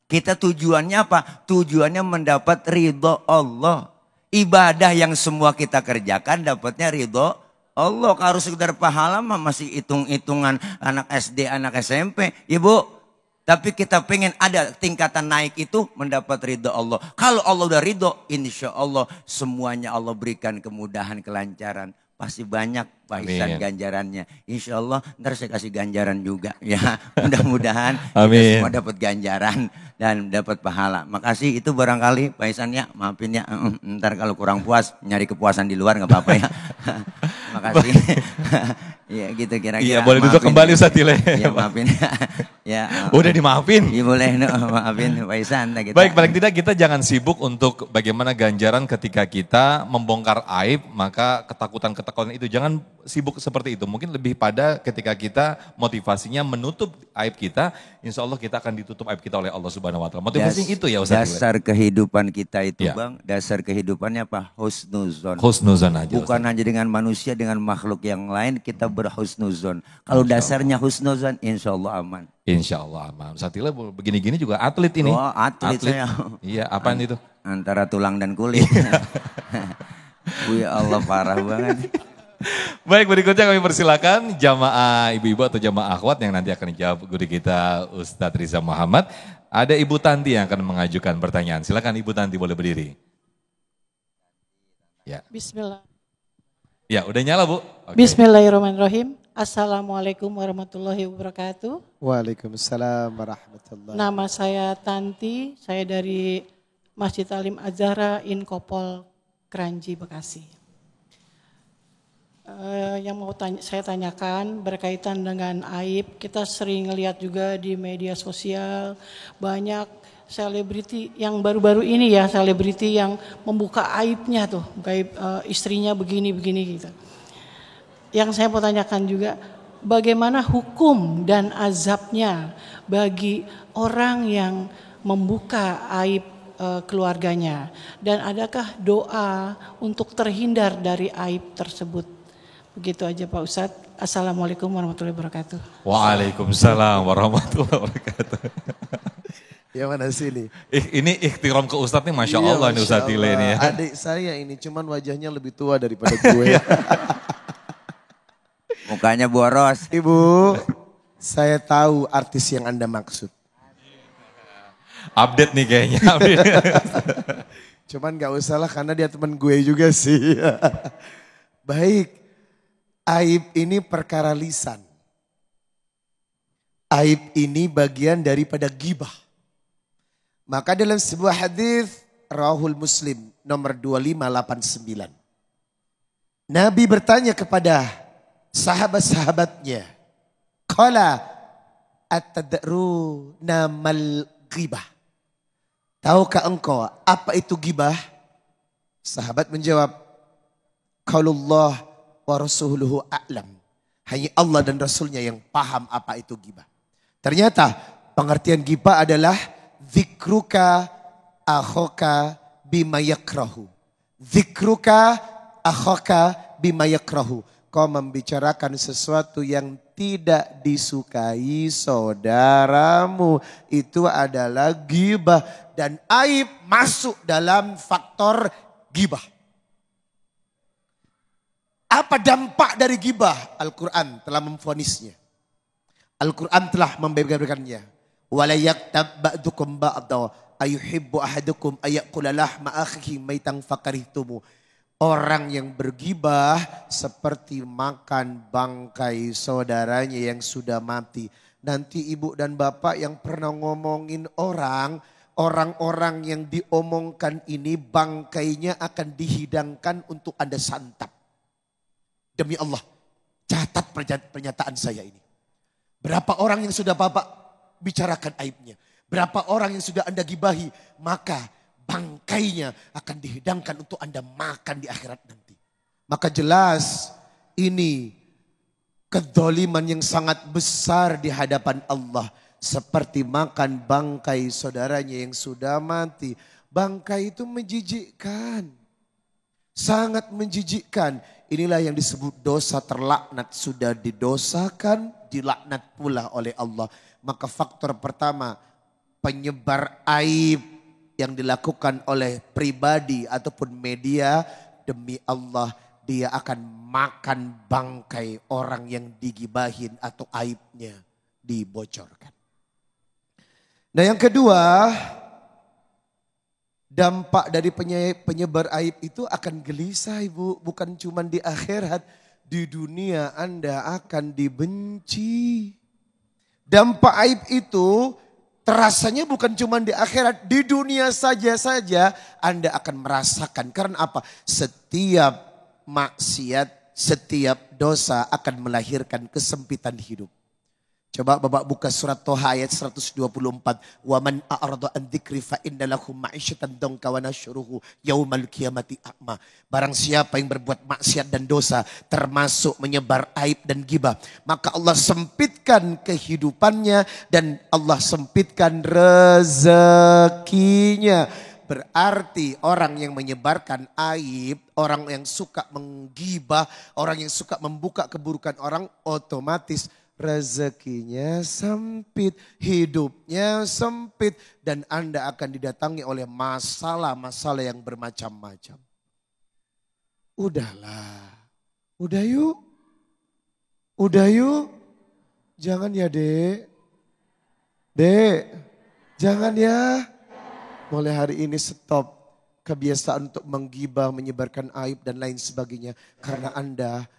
Kita tujuannya apa? Tujuannya mendapat ridho Allah. Ibadah yang semua kita kerjakan dapatnya ridho Allah. Kalau sekedar pahala mah masih hitung-hitungan anak SD, anak SMP. Ibu. Tapi kita pengen ada tingkatan naik itu mendapat ridho Allah. Kalau Allah udah ridho, insya Allah semuanya Allah berikan kemudahan, kelancaran. Pasti banyak barisan ganjarannya. Insya Allah ntar saya kasih ganjaran juga. Ya mudah-mudahan kita semua dapat ganjaran dan dapat pahala. Makasih itu barangkali Pak Ihsan ya, maafin ya. Ntar kalau kurang puas nyari kepuasan di luar nggak apa-apa ya. Makasih. Ya gitu kira-kira. Iya boleh duduk kembali Ustaz Tile. Ya maafin. Ya. Udah dimaafin. Iya boleh maafin Pak Ihsan. Baik, paling tidak kita jangan sibuk untuk bagaimana ganjaran ketika kita membongkar aib, maka ketakutan-ketakutan itu jangan sibuk seperti itu. Mungkin lebih pada ketika kita motivasinya menutup aib kita, insya Allah kita akan ditutup aib kita oleh Allah Subhanahu Wa Taala. Motivasi itu ya Ustaz. Dasar kehidupan kita itu bang, dasar kehidupannya apa? Husnuzon. Husnuzon aja. Bukan Ustaz. hanya dengan manusia, dengan makhluk yang lain kita berhusnuzon. Kalau dasarnya husnuzon, insya Allah aman. Insya Allah aman. Ustaz Tile begini-gini juga atlet ini. Oh atlet saya. Iya, apaan itu? Antara tulang dan kulit. Ya Allah parah banget. Baik, berikutnya kami persilakan jamaah ibu-ibu atau jamaah akhwat yang nanti akan dijawab guru kita Ustadz Riza Muhammad. Ada Ibu Tanti yang akan mengajukan pertanyaan. Silakan Ibu Tanti boleh berdiri. Ya. Bismillah. Ya, udah nyala Bu. Okay. Bismillahirrahmanirrahim. Assalamualaikum warahmatullahi wabarakatuh. Waalaikumsalam warahmatullahi. Nama saya Tanti, saya dari Masjid Alim Azhara Inkopol Kranji, Bekasi. Yang mau saya tanyakan berkaitan dengan aib, kita sering lihat juga di media sosial banyak selebriti yang baru-baru ini ya, selebriti yang membuka aibnya tuh, aib istrinya begini-begini gitu. Yang saya mau tanyakan juga, bagaimana hukum dan azabnya bagi orang yang membuka aib keluarganya, dan adakah doa untuk terhindar dari aib tersebut? Begitu aja Pak Ustadz. Assalamualaikum warahmatullahi wabarakatuh. Waalaikumsalam warahmatullahi wabarakatuh. Yang mana sih ini? Ini ikhtiram ke Ustadz nih Masya Allah nih Ustadz Tile ini ya. Adik saya ini cuman wajahnya lebih tua daripada gue. Mukanya boros. Ibu, saya tahu artis yang Anda maksud. Update nih kayaknya. Cuman gak usah lah karena dia teman gue juga sih. Baik. Aib ini perkara lisan. Aib ini bagian daripada ghibah. Maka dalam sebuah hadis Rawahul Muslim nomor 2589. Nabi bertanya kepada sahabat-sahabatnya. Qala atadruna mal ghibah. Tahukah engkau apa itu ghibah? Sahabat menjawab, qaulullah wa rasuluhu a'lam. Hanya Allah dan Rasulnya yang paham apa itu ghibah. Ternyata pengertian ghibah adalah zikruka akhoka bima yakrahu. Zikruka akhoka bima yakrahu. Kau membicarakan sesuatu yang tidak disukai saudaramu. Itu adalah ghibah. Dan aib masuk dalam faktor ghibah. Apa dampak dari ghibah? Al-Quran telah memvonisnya. Al-Quran telah memberikannya. Wala yaktab ba'dukum ba'da ayuhibbu ahadukum ayakula lahma akhihi maitan fakarihtumu. Orang yang berghibah seperti makan bangkai saudaranya yang sudah mati. Nanti ibu dan bapak yang pernah ngomongin orang-orang yang diomongkan ini bangkainya akan dihidangkan untuk Anda santap. Demi Allah, catat pernyataan saya ini. Berapa orang yang sudah Bapak bicarakan aibnya. Berapa orang yang sudah Anda gibahi. Maka bangkainya akan dihidangkan untuk Anda makan di akhirat nanti. Maka jelas ini kedzaliman yang sangat besar di hadapan Allah. Seperti makan bangkai saudaranya yang sudah mati. Bangkai itu menjijikkan. Sangat menjijikkan. Inilah yang disebut dosa terlaknat. Sudah didosakan, dilaknat pula oleh Allah. Maka faktor pertama, penyebar aib yang dilakukan oleh pribadi ataupun media, demi Allah dia akan makan bangkai orang yang digibahin atau aibnya dibocorkan. Nah yang kedua, dampak dari penyebar aib itu akan gelisah ibu. Bukan cuma di akhirat, di dunia Anda akan dibenci. Dampak aib itu terasanya bukan cuma di akhirat, di dunia saja Anda akan merasakan. Karena apa? Setiap maksiat, setiap dosa akan melahirkan kesempitan hidup. Coba Bapak buka surat Toha ayat 124. Wa man a'rada an dzikri fa inna lahu ma'isyatan dhanka wa nasyuruhu yaumal qiyamati a'ma. Barang siapa yang berbuat maksiat dan dosa termasuk menyebar aib dan ghibah, maka Allah sempitkan kehidupannya dan Allah sempitkan rezekinya. Berarti orang yang menyebarkan aib, orang yang suka menggibah, orang yang suka membuka keburukan orang, otomatis rezekinya sempit, hidupnya sempit, dan Anda akan didatangi oleh masalah-masalah yang bermacam-macam. Udahlah, udah yuk, jangan ya dek, jangan ya. Mulai hari ini stop kebiasaan untuk menggibah, menyebarkan aib dan lain sebagainya. Karena Anda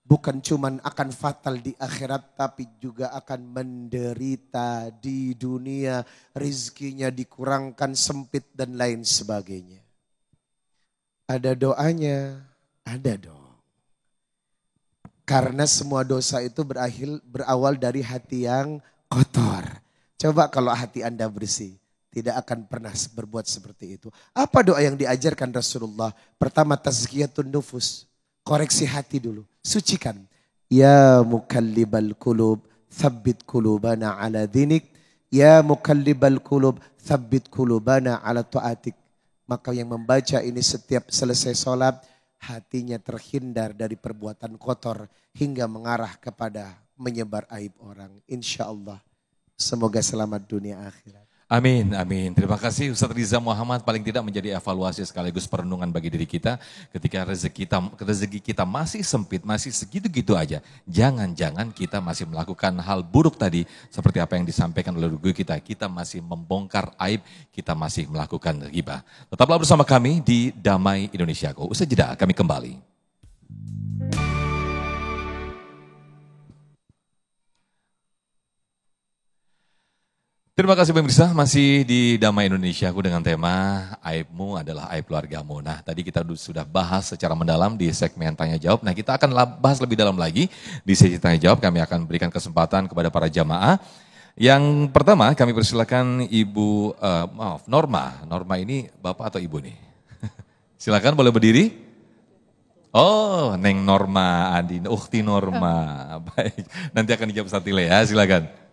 bukan cuman akan fatal di akhirat, tapi juga akan menderita di dunia. Rizkinya dikurangkan, sempit dan lain sebagainya. Ada doanya? Ada dong. Karena semua dosa itu berawal dari hati yang kotor. Coba kalau hati Anda bersih, tidak akan pernah berbuat seperti itu. Apa doa yang diajarkan Rasulullah? Pertama, tazkiyatun nufus. Koreksi hati dulu. Sucikan. Ya mukallibal kulub, thabbit kulubana ala dinik. Ya mukallibal kulub, thabbit kulubana ala tu'atik. Maka yang membaca ini setiap selesai sholat, hatinya terhindar dari perbuatan kotor hingga mengarah kepada menyebar aib orang. Insya Allah. Semoga selamat dunia akhirat. Amin, amin. Terima kasih Ustaz Riza Muhammad, paling tidak menjadi evaluasi sekaligus perenungan bagi diri kita ketika rezeki kita masih sempit, masih segitu-gitu aja. Jangan-jangan kita masih melakukan hal buruk tadi seperti apa yang disampaikan oleh guru kita. Kita masih membongkar aib, kita masih melakukan ghibah. Tetaplah bersama kami di Damai Indonesiaku. Usai jeda kami kembali. Terima kasih pemirsa, masih di Damai Indonesia aku dengan tema aibmu adalah aib keluargamu. Nah tadi kita sudah bahas secara mendalam di segmen Tanya Jawab. Nah kita akan bahas lebih dalam lagi di sesi Tanya Jawab. Kami akan berikan kesempatan kepada para jamaah. Yang pertama kami persilakan Ibu, Norma. Norma ini Bapak atau Ibu nih? Silakan boleh berdiri. Oh Neng Norma, Ukhti Norma. Baik, nanti akan dijawab Satile ya, silakan.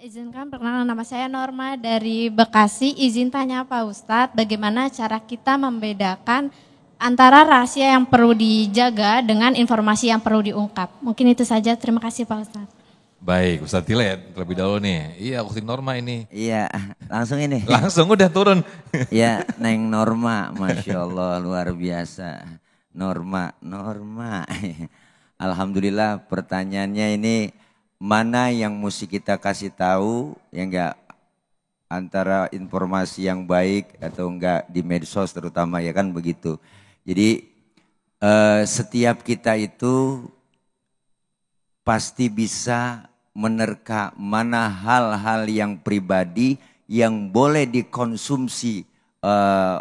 Izinkan perkenalan, nama saya Norma dari Bekasi. Izin tanya Pak Ustadz, bagaimana cara kita membedakan antara rahasia yang perlu dijaga dengan informasi yang perlu diungkap? Mungkin itu saja, terima kasih Pak Ustadz. Baik, Ustadz Tile terlebih dahulu nih. Iya, Ukhti Norma ini. Iya, langsung ini. Langsung udah turun. Ya, Neng Norma, Masya Allah luar biasa. Norma. Alhamdulillah pertanyaannya ini, mana yang mesti kita kasih tahu, ya enggak, antara informasi yang baik atau enggak di medsos terutama, ya kan begitu. Jadi setiap kita itu pasti bisa menerka mana hal-hal yang pribadi yang boleh dikonsumsi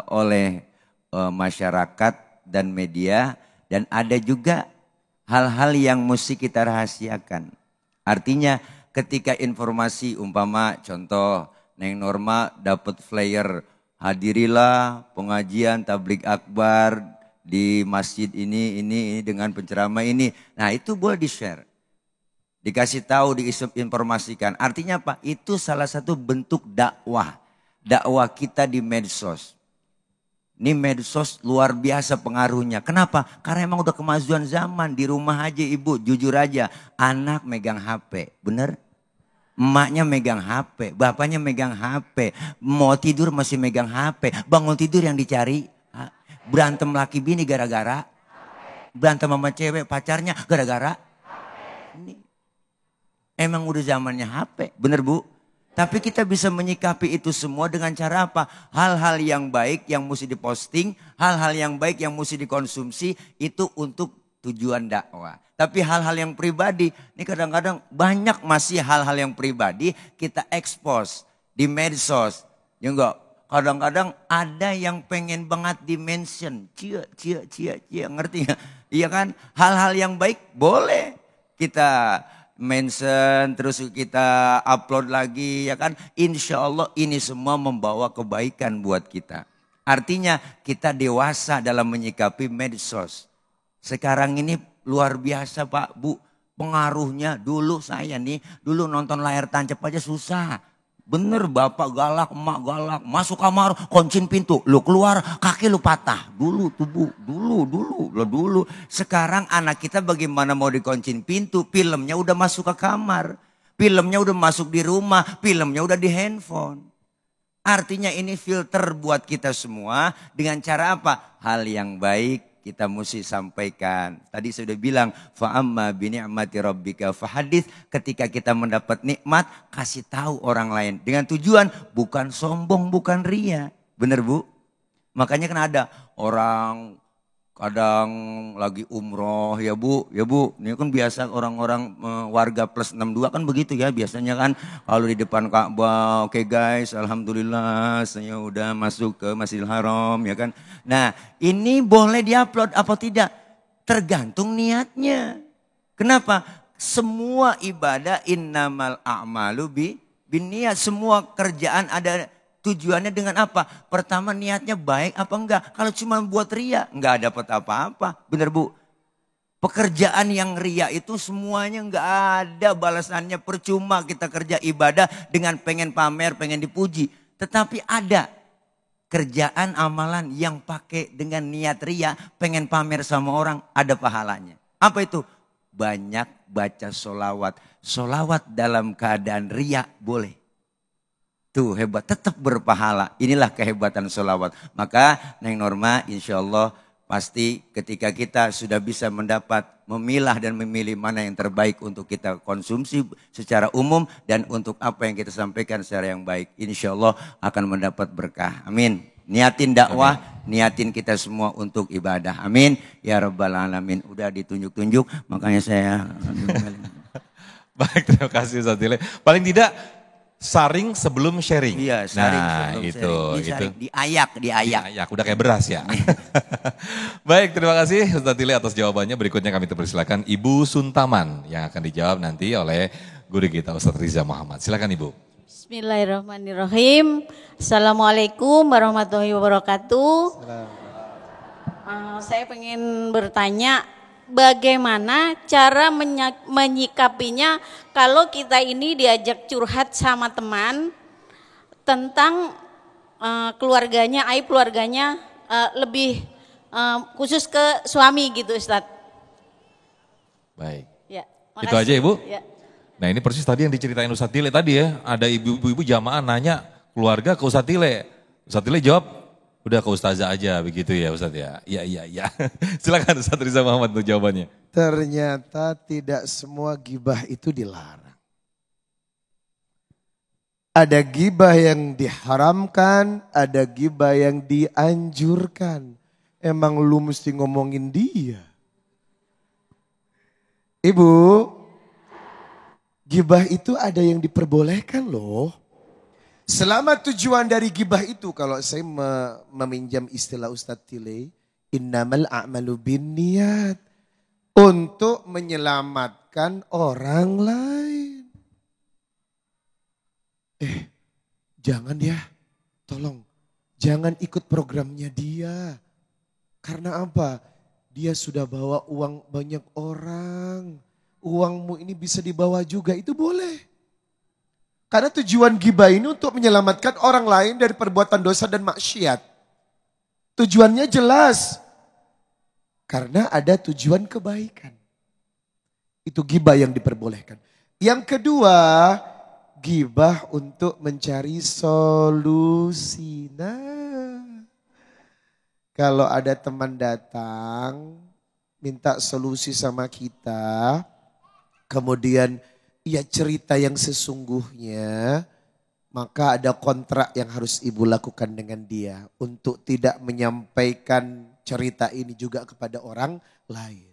oleh masyarakat dan media, dan ada juga hal-hal yang mesti kita rahasiakan. Artinya ketika informasi umpama contoh Neng Norma dapat flyer, hadirilah pengajian tabligh akbar di masjid ini dengan penceramah ini. Nah itu boleh di-share, dikasih tahu, diinformasikan. Artinya apa? Itu salah satu bentuk dakwah kita di medsos. Ini medsos luar biasa pengaruhnya. Kenapa? Karena emang udah kemajuan zaman. Di rumah aja ibu, jujur aja. Anak megang HP, bener? Emaknya megang HP, bapaknya megang HP. Mau tidur masih megang HP. Bangun tidur yang dicari. Berantem laki bini gara-gara. Berantem sama cewek pacarnya gara-gara. Ini. Emang udah zamannya HP, bener bu? Tapi kita bisa menyikapi itu semua dengan cara apa? Hal-hal yang baik yang mesti diposting, hal-hal yang baik yang mesti dikonsumsi itu untuk tujuan dakwah. Tapi hal-hal yang pribadi, ini kadang-kadang banyak masih hal-hal yang pribadi kita expose di medsos. Ya enggak? Kadang-kadang ada yang pengen banget di-mention. Cia, ngerti ya? Iya kan? Hal-hal yang baik boleh kita mention, terus kita upload lagi ya kan. Insya Allah ini semua membawa kebaikan buat kita. Artinya kita dewasa dalam menyikapi medsos. Sekarang ini luar biasa Pak Bu. Pengaruhnya dulu saya nih, dulu nonton layar tancap aja susah. Bener bapak galak, emak galak, masuk kamar, kuncin pintu, lu keluar kaki lu patah. Dulu tuh bu, dulu. Sekarang anak kita bagaimana mau dikuncin pintu, filmnya udah masuk ke kamar. Filmnya udah masuk di rumah, filmnya udah di handphone. Artinya ini filter buat kita semua dengan cara apa? Hal yang baik kita mesti sampaikan. Tadi saya sudah bilang, fa'amma bini'mati rabbika fahadits. Ketika kita mendapat nikmat, kasih tahu orang lain. Dengan tujuan bukan sombong, bukan ria. Benar bu? Makanya kan ada orang kadang lagi umroh ya bu. Ini kan biasa orang-orang warga plus 62 kan begitu ya. Biasanya kan kalau di depan Ka'bah, oke guys, alhamdulillah saya udah masuk ke Masjidil Haram ya kan. Nah ini boleh diupload apa tidak? Tergantung niatnya. Kenapa? Semua ibadah innamal a'malu binniyat. Semua kerjaan ada tujuannya dengan apa? Pertama niatnya baik apa enggak? Kalau cuma buat ria enggak dapat apa-apa. Benar bu? Pekerjaan yang ria itu semuanya enggak ada balasannya. Percuma kita kerja ibadah dengan pengen pamer, pengen dipuji. Tetapi ada kerjaan amalan yang pakai dengan niat ria, pengen pamer sama orang, ada pahalanya. Apa itu? Banyak baca sholawat. Sholawat dalam keadaan ria boleh. Tuh hebat, tetap berpahala. Inilah kehebatan sholawat. Maka Neng Norma insya Allah pasti ketika kita sudah bisa memilah dan memilih mana yang terbaik untuk kita konsumsi secara umum. Dan untuk apa yang kita sampaikan secara yang baik. Insya Allah akan mendapat berkah. Amin. Niatin dakwah, niatin kita semua untuk ibadah. Amin. Ya Rabbal Alamin. Udah ditunjuk-tunjuk, makanya saya... Baik, terima kasih Ustaz Tile. Paling tidak... Saring sebelum sharing. Iya, saring nah, sebelum itu, sharing. Diayak. Udah kayak beras ya. Baik, terima kasih Ustaz Tile atas jawabannya. Berikutnya kami persilakan Ibu Suntaman yang akan dijawab nanti oleh guru kita Ustaz Riza Muhammad. Silakan Ibu. Bismillahirrahmanirrahim. Assalamualaikum warahmatullahi wabarakatuh. Saya ingin bertanya, bagaimana cara menyikapinya kalau kita ini diajak curhat sama teman tentang keluarganya, aib keluarganya, lebih khusus ke suami gitu Ustadz. Baik. Ya, itu aja Ibu? Ya. Nah ini persis tadi yang diceritain Ustadz Tile tadi ya. Ada ibu-ibu jamaah nanya keluarga ke Ustadz Tile. Ustadz Tile jawab, udah ke Ustazah aja begitu ya Ustadz ya. Iya. Silakan Ustadz Riza Muhammad untuk jawabannya. Ternyata tidak semua gibah itu dilarang. Ada gibah yang diharamkan, ada gibah yang dianjurkan. Emang lu mesti ngomongin dia. Ibu, gibah itu ada yang diperbolehkan loh. Selama tujuan dari gibah itu, kalau saya meminjam istilah Ustadz Tile, innamal a'malu binniyat, untuk menyelamatkan orang lain. Jangan ya, tolong, jangan ikut programnya dia. Karena apa? Dia sudah bawa uang banyak orang, uangmu ini bisa dibawa juga, itu boleh. Karena tujuan gibah ini untuk menyelamatkan orang lain dari perbuatan dosa dan maksiat. Tujuannya jelas. Karena ada tujuan kebaikan. Itu ghibah yang diperbolehkan. Yang kedua, ghibah untuk mencari solusi. Nah, kalau ada teman datang, minta solusi sama kita, kemudian ia cerita yang sesungguhnya, maka ada kontrak yang harus ibu lakukan dengan dia untuk tidak menyampaikan cerita ini juga kepada orang lain.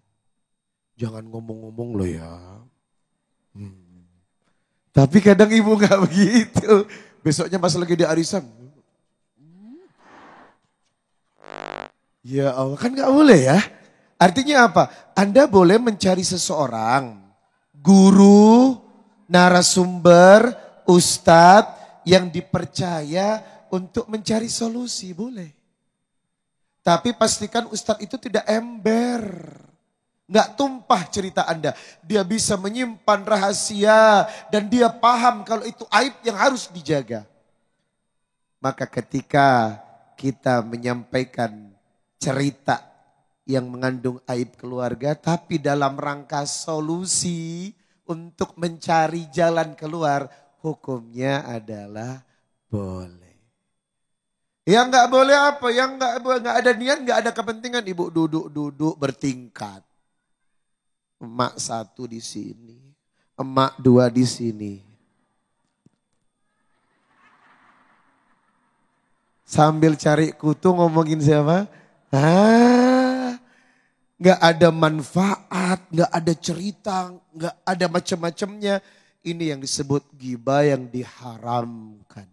Jangan ngomong-ngomong loh ya. Tapi kadang ibu gak begitu. Besoknya pas lagi di arisan. Ya Allah, kan gak boleh ya. Artinya apa? Anda boleh mencari seseorang, guru, narasumber, ustadz yang dipercaya untuk mencari solusi, boleh. Tapi pastikan ustadz itu tidak ember. Nggak tumpah cerita Anda. Dia bisa menyimpan rahasia dan dia paham kalau itu aib yang harus dijaga. Maka ketika kita menyampaikan cerita yang mengandung aib keluarga, tapi dalam rangka solusi untuk mencari jalan keluar, hukumnya adalah boleh. Yang nggak boleh apa? Yang nggak ada niat, nggak ada kepentingan, ibu duduk bertingkat. Emak satu di sini, emak dua di sini. Sambil cari kutu ngomongin siapa? Nggak ada manfaat, nggak ada cerita, nggak ada macam-macamnya. Ini yang disebut ghibah yang diharamkan.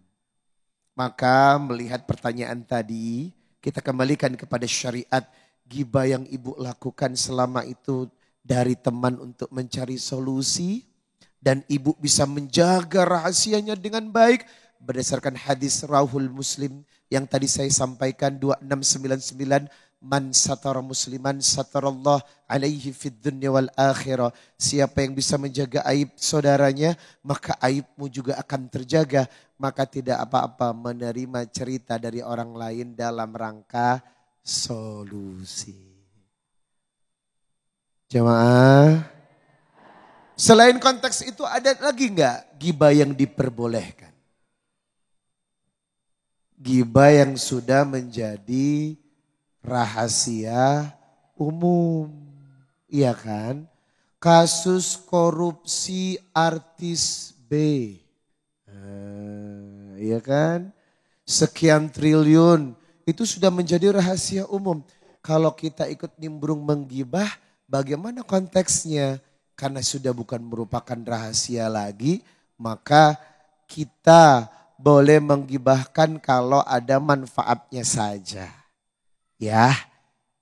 Maka melihat pertanyaan tadi, kita kembalikan kepada syariat. Ghibah yang ibu lakukan selama itu dari teman untuk mencari solusi. Dan ibu bisa menjaga rahasianya dengan baik. Berdasarkan hadis Rawahul Muslim yang tadi saya sampaikan 2699. Man satara musliman satarallah alaihi fid dunya wal akhirah. Siapa yang bisa menjaga aib saudaranya, maka aibmu juga akan terjaga. Maka tidak apa-apa menerima cerita dari orang lain dalam rangka solusi. Jemaah, selain konteks itu ada lagi enggak ghibah yang diperbolehkan? Ghibah yang sudah menjadi rahasia umum, iya kan? Kasus korupsi artis B, iya kan? Sekian triliun, itu sudah menjadi rahasia umum. Kalau kita ikut nimbrung menggibah, bagaimana konteksnya? Karena sudah bukan merupakan rahasia lagi, maka kita boleh menggibahkan kalau ada manfaatnya saja. Ya,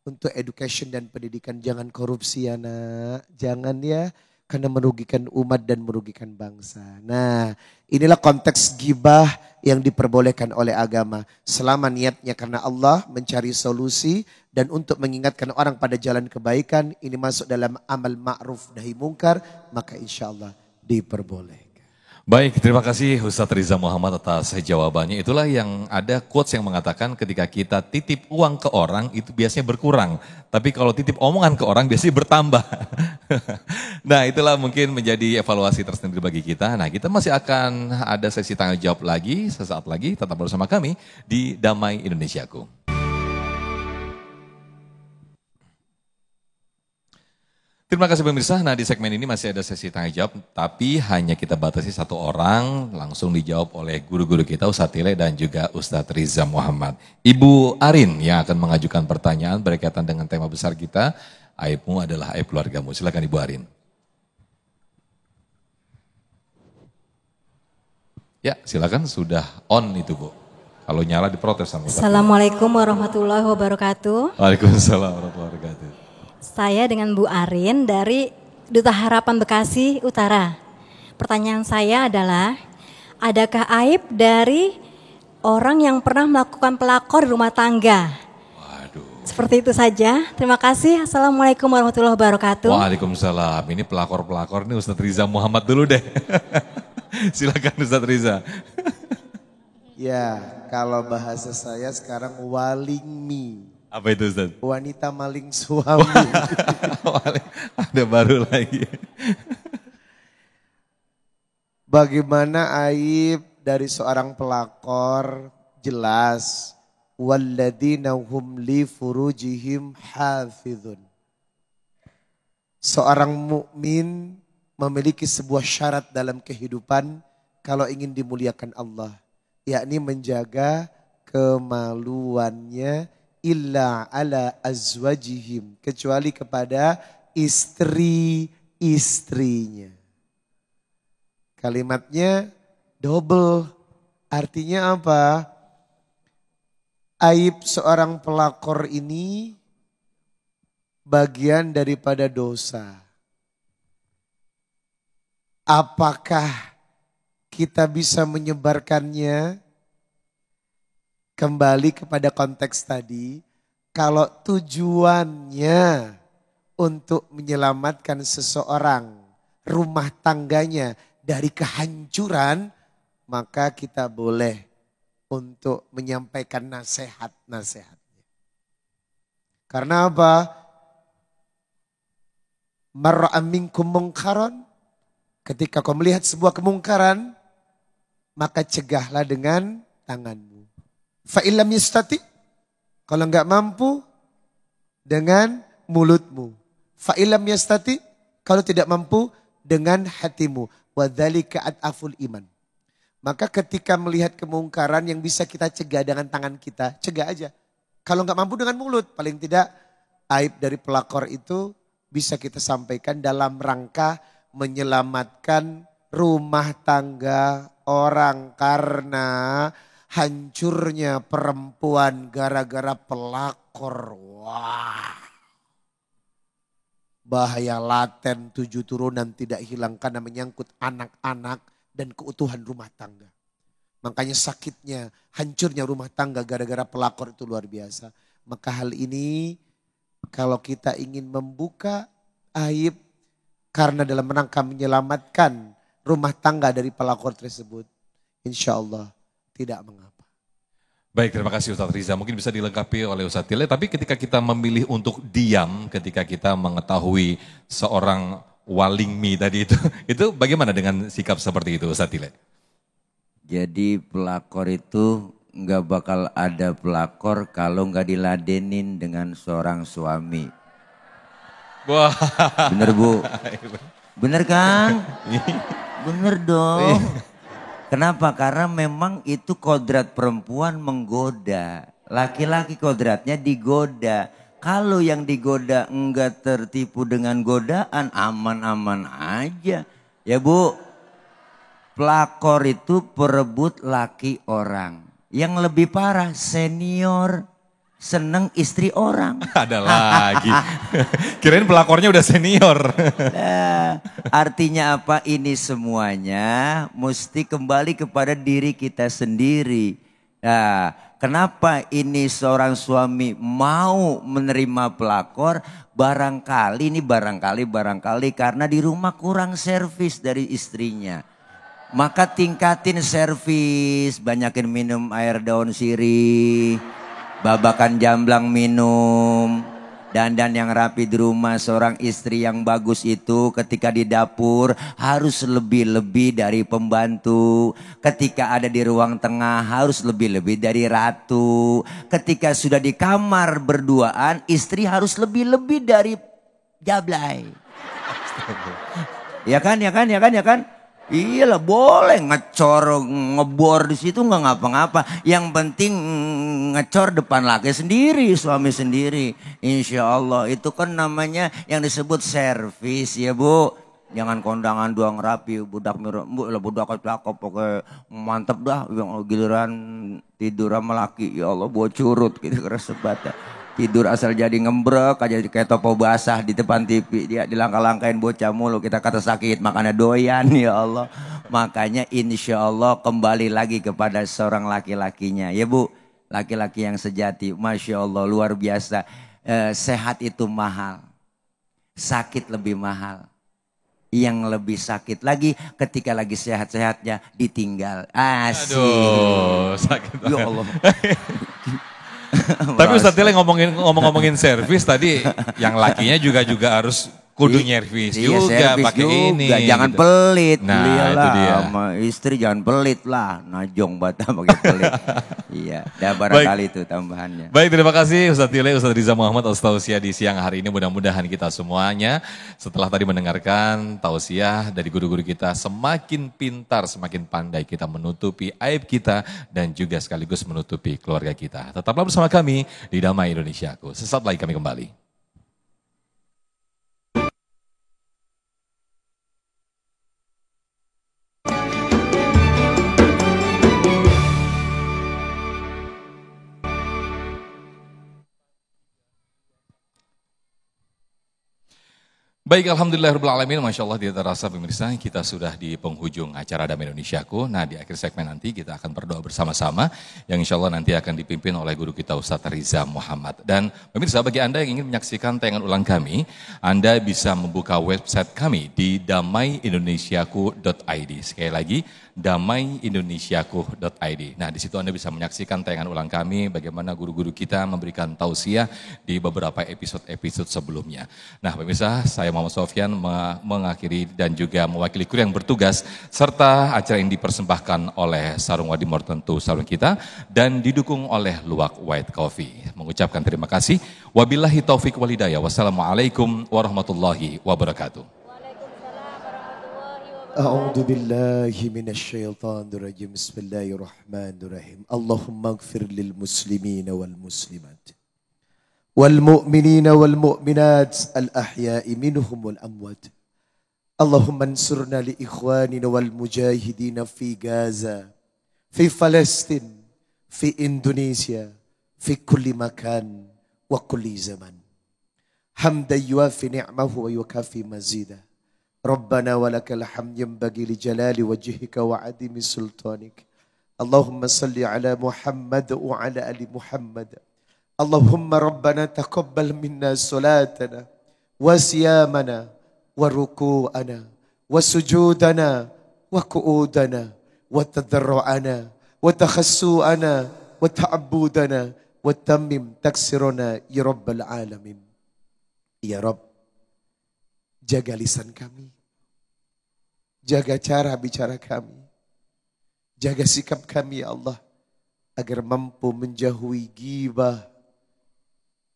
untuk education dan pendidikan jangan korupsi ya nak, jangan ya, karena merugikan umat dan merugikan bangsa. Nah, inilah konteks ghibah yang diperbolehkan oleh agama. Selama niatnya karena Allah mencari solusi dan untuk mengingatkan orang pada jalan kebaikan, ini masuk dalam amal ma'ruf nahi mungkar, maka insya Allah diperbolehkan. Baik, terima kasih Ustadz Riza Muhammad atas jawabannya. Itulah yang ada quotes yang mengatakan ketika kita titip uang ke orang itu biasanya berkurang. Tapi kalau titip omongan ke orang biasanya bertambah. Nah itulah mungkin menjadi evaluasi tersendiri bagi kita. Nah kita masih akan ada sesi tanya jawab lagi sesaat lagi. Tetap bersama kami di Damai Indonesiaku. Terima kasih pemirsa, nah di segmen ini masih ada sesi tanya jawab, tapi hanya kita batasi satu orang, langsung dijawab oleh guru-guru kita Ustadz Tile dan juga Ustadz Riza Muhammad. Ibu Arin yang akan mengajukan pertanyaan berkaitan dengan tema besar kita, aibmu adalah aib keluargamu. Silakan Ibu Arin. Ya silakan, sudah on itu Bu. Kalau nyala diprotes sama Ustadz. Assalamualaikum warahmatullahi wabarakatuh. Waalaikumsalam warahmatullahi wabarakatuh. Saya dengan Bu Arin dari Duta Harapan Bekasi Utara. Pertanyaan saya adalah, adakah aib dari orang yang pernah melakukan pelakor di rumah tangga? Waduh. Seperti itu saja. Terima kasih. Assalamualaikum warahmatullahi wabarakatuh. Waalaikumsalam. Ini pelakor-pelakor ini Ustadz Riza Muhammad dulu deh. Silakan Ustadz Riza. Ya, kalau bahasa saya sekarang walingmi. Apa itu Ustaz? Wanita maling suami. Ada baru lagi. Bagaimana aib dari seorang pelakor? Jelas. Walladzina hum li furujihim hafizun. Seorang mukmin memiliki sebuah syarat dalam kehidupan kalau ingin dimuliakan Allah, yakni menjaga kemaluannya illa ala azwajihim, kecuali kepada istri-istrinya. Kalimatnya double, artinya apa? Aib seorang pelakor ini bagian daripada dosa. Apakah kita bisa menyebarkannya? Kembali kepada konteks tadi, kalau tujuannya untuk menyelamatkan seseorang, rumah tangganya dari kehancuran, maka kita boleh untuk menyampaikan nasihat-nasihatnya. Karena apa? Marra'a minkum mungkaran. Ketika kau melihat sebuah kemungkaran, maka cegahlah dengan tanganmu. Fa'ilam yastati, kalau enggak mampu, dengan mulutmu. Fa'ilam yastati, kalau tidak mampu, dengan hatimu. Wadzalika ad'aful iman. Maka ketika melihat kemungkaran yang bisa kita cegah dengan tangan kita, cegah aja. Kalau enggak mampu dengan mulut, paling tidak aib dari pelakor itu bisa kita sampaikan dalam rangka menyelamatkan rumah tangga orang karena hancurnya perempuan gara-gara pelakor. Wah. Bahaya laten 7 turunan tidak hilang karena menyangkut anak-anak dan keutuhan rumah tangga. Makanya sakitnya, hancurnya rumah tangga gara-gara pelakor itu luar biasa. Maka hal ini kalau kita ingin membuka aib karena dalam rangka menyelamatkan rumah tangga dari pelakor tersebut, insya Allah tidak mengapa. Baik, terima kasih Ustadz Riza. Mungkin bisa dilengkapi oleh Ustadz Tile. Tapi ketika kita memilih untuk diam, ketika kita mengetahui seorang walingmi tadi itu bagaimana dengan sikap seperti itu Ustadz Tile? Jadi pelakor itu nggak bakal ada pelakor kalau nggak diladenin dengan seorang suami. Wah. Bener Bu? Bener Kang? Bener dong. Kenapa? Karena memang itu kodrat perempuan menggoda. Laki-laki kodratnya digoda. Kalau yang digoda enggak tertipu dengan godaan, aman-aman aja. Ya Bu, pelakor itu perebut laki orang. Yang lebih parah senior. Seneng istri orang. Ada lagi. Kirain pelakornya udah senior. Nah, artinya apa? Ini semuanya mesti kembali kepada diri kita sendiri. Nah, kenapa ini seorang suami mau menerima pelakor? Barangkali karena di rumah kurang servis dari istrinya. Maka tingkatin servis, banyakin minum air daun sirih. Babakan jamblang minum, dandan yang rapi di rumah. Seorang istri yang bagus itu ketika di dapur harus lebih-lebih dari pembantu. Ketika ada di ruang tengah harus lebih-lebih dari ratu. Ketika sudah di kamar berduaan, istri harus lebih-lebih dari jablay. Ya kan? Iyalah boleh ngecor ngebor di situ nggak ngapa-ngapa. Yang penting ngecor depan laki sendiri, suami sendiri. Insya Allah itu kan namanya yang disebut servis ya Bu. Jangan kondangan doang rapi, budak cakep pakai mantep dah. Yang giliran tidur sama laki, ya Allah buat curut gitu keras sebatnya. Tidur asal jadi ngembrek aja kayak topo basah di depan TV. Dia dilangkah-langkain bocah mulu. Kita kata sakit makanya doyan ya Allah. Makanya insya Allah kembali lagi kepada seorang laki-lakinya. Ya Bu, laki-laki yang sejati. Masya Allah luar biasa. Sehat itu mahal. Sakit lebih mahal. Yang lebih sakit lagi ketika lagi sehat-sehatnya ditinggal. Asik. Aduh, sakit Ya banget. Allah. Tapi Ustaz Tile ngomongin servis tadi, yang lakinya juga harus kudu nyervis Iya, juga servis pakai juga. ini. Jangan gitu. pelit. Nah, Belialah itu dia. sama istri jangan pelit lah. Najong bata pakai pelit. Iya, dah barangkali itu tambahannya. Baik, terima kasih Ustaz Tile, Ustaz Riza Muhammad atas tausiah di siang hari ini. Mudah-mudahan kita semuanya setelah tadi mendengarkan tausiah dari guru-guru kita semakin pintar, semakin pandai kita menutupi aib kita dan juga sekaligus menutupi keluarga kita. Tetaplah bersama kami di Damai Indonesiaku. Sesaat lagi kami kembali. Baik, alhamdulillahirrahmanirrahim. Masya Allah, tidak terasa pemirsa, kita sudah di penghujung acara Damai Indonesiaku. Nah, di akhir segmen nanti kita akan berdoa bersama-sama, yang insya Allah nanti akan dipimpin oleh guru kita Ustadz Riza Muhammad. Dan pemirsa, bagi Anda yang ingin menyaksikan tayangan ulang kami, Anda bisa membuka website kami di damaiindonesiaku.id. Sekali lagi, damaiindonesiaku.id. Nah, di situ Anda bisa menyaksikan tayangan ulang kami, bagaimana guru-guru kita memberikan tausiah di beberapa episode-episode sebelumnya. Nah, pemirsa, saya Muhammad Sofyan mengakhiri dan juga mewakili kru yang bertugas, serta acara ini dipersembahkan oleh Sarung Wadimor, tentu sarung kita, dan didukung oleh Luwak White Coffee. Mengucapkan terima kasih. Wabillahi taufik walhidayah. Wassalamualaikum warahmatullahi wabarakatuh. A'udzu billahi minasyaitonir rajim. Bismillahirrahmanirrahim. Allahumma ighfir lil muslimina wal muslimat wal mu'minina wal mu'minat al ahya'i minhum wal amwat. Allahumma ansurna li ikhwanina wal mujahidina fi Gaza, fi Palestin, fi Indonesia, fi kulli makan wa kulli zaman. Hamdan yuafi ni'mahu wa yukafi mazida. Rabbana walakal hamd yanbaghi li jalali wajhika wa 'azimi sultanik. Allahumma salli ala Muhammad wa ala ali Muhammad. Allahumma rabbana taqabbal minna salatana wa siyamana wa ruku'ana wa sujudana wa qu'udana wa tadarru'ana wa takhassu'ana wa ta'abbudana wa tammim taksirana ya rabbal alamin. Ya Rabb, jaga lisan kami, jaga cara bicara kami, jaga sikap kami ya Allah, agar mampu menjauhi ghibah,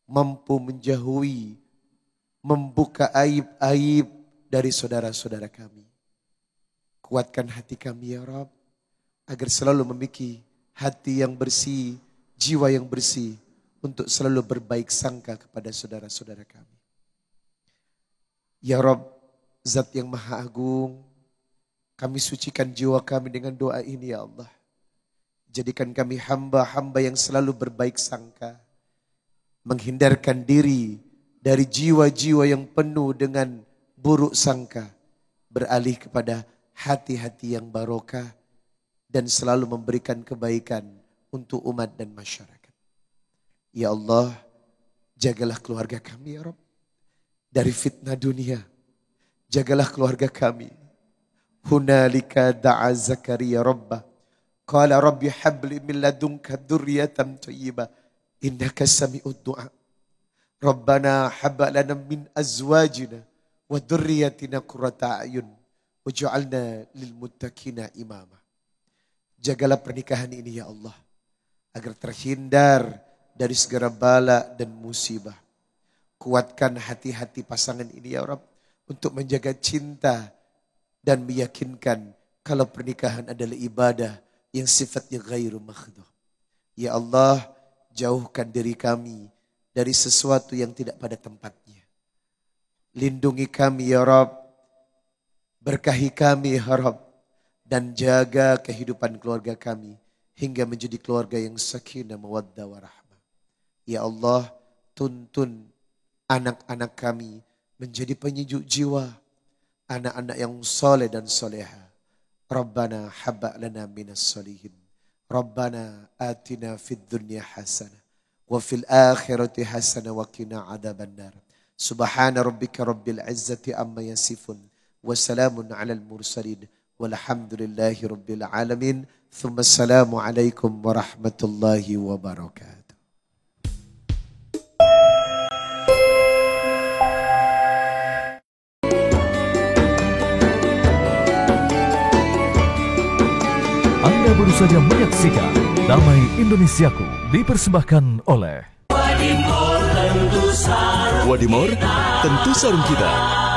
mampu menjauhi, membuka aib-aib dari saudara-saudara kami. Kuatkan hati kami ya Rabb, agar selalu memiliki hati yang bersih, jiwa yang bersih, untuk selalu berbaik sangka kepada saudara-saudara kami. Ya Rabb, Zat yang Maha Agung, kami sucikan jiwa kami dengan doa ini ya Allah. Jadikan kami hamba-hamba yang selalu berbaik sangka, menghindarkan diri dari jiwa-jiwa yang penuh dengan buruk sangka, beralih kepada hati-hati yang barokah, dan selalu memberikan kebaikan untuk umat dan masyarakat. Ya Allah, jagalah keluarga kami ya Rabb dari fitnah dunia. Jagalah keluarga kami. Hunalika da'a Zakaria Rabbah. Qala Rabbi habli min ladunka dzurriyyatan thayyibah. Innaka sami'ud du'a. Rabbana hab lana min azwajina wa dzurriyyatina qurrata a'yun waj'alna lil muttaqina imama. Jagalah pernikahan ini ya Allah, agar terhindar dari segala bala dan musibah. Kuatkan hati-hati pasangan ini ya Rabb, untuk menjaga cinta dan meyakinkan kalau pernikahan adalah ibadah yang sifatnya ghairu makhduh. Ya Allah, jauhkan diri kami dari sesuatu yang tidak pada tempatnya. Lindungi kami ya Rabb, berkahi kami ya Rabb, dan jaga kehidupan keluarga kami hingga menjadi keluarga yang sakinah mawaddah warahmah. Ya Allah, tuntun anak-anak kami menjadi penyejuk jiwa, anak-anak yang soleh dan soleha. Rabbana habba lana minas solihin. Rabbana atina fid dunya hasanah wa fil akhirati hasanah wa qina adzabannar. Subhana rabbika rabbil izzati amma yasifun wassalamun alal mursalin walhamdulillahi rabbil alamin. Thumma assalamualaikum warahmatullahi wabarakatuh. Anda baru saja menyaksikan Damai Indonesiaku dipersembahkan oleh Wadimor, tentu sarung kita.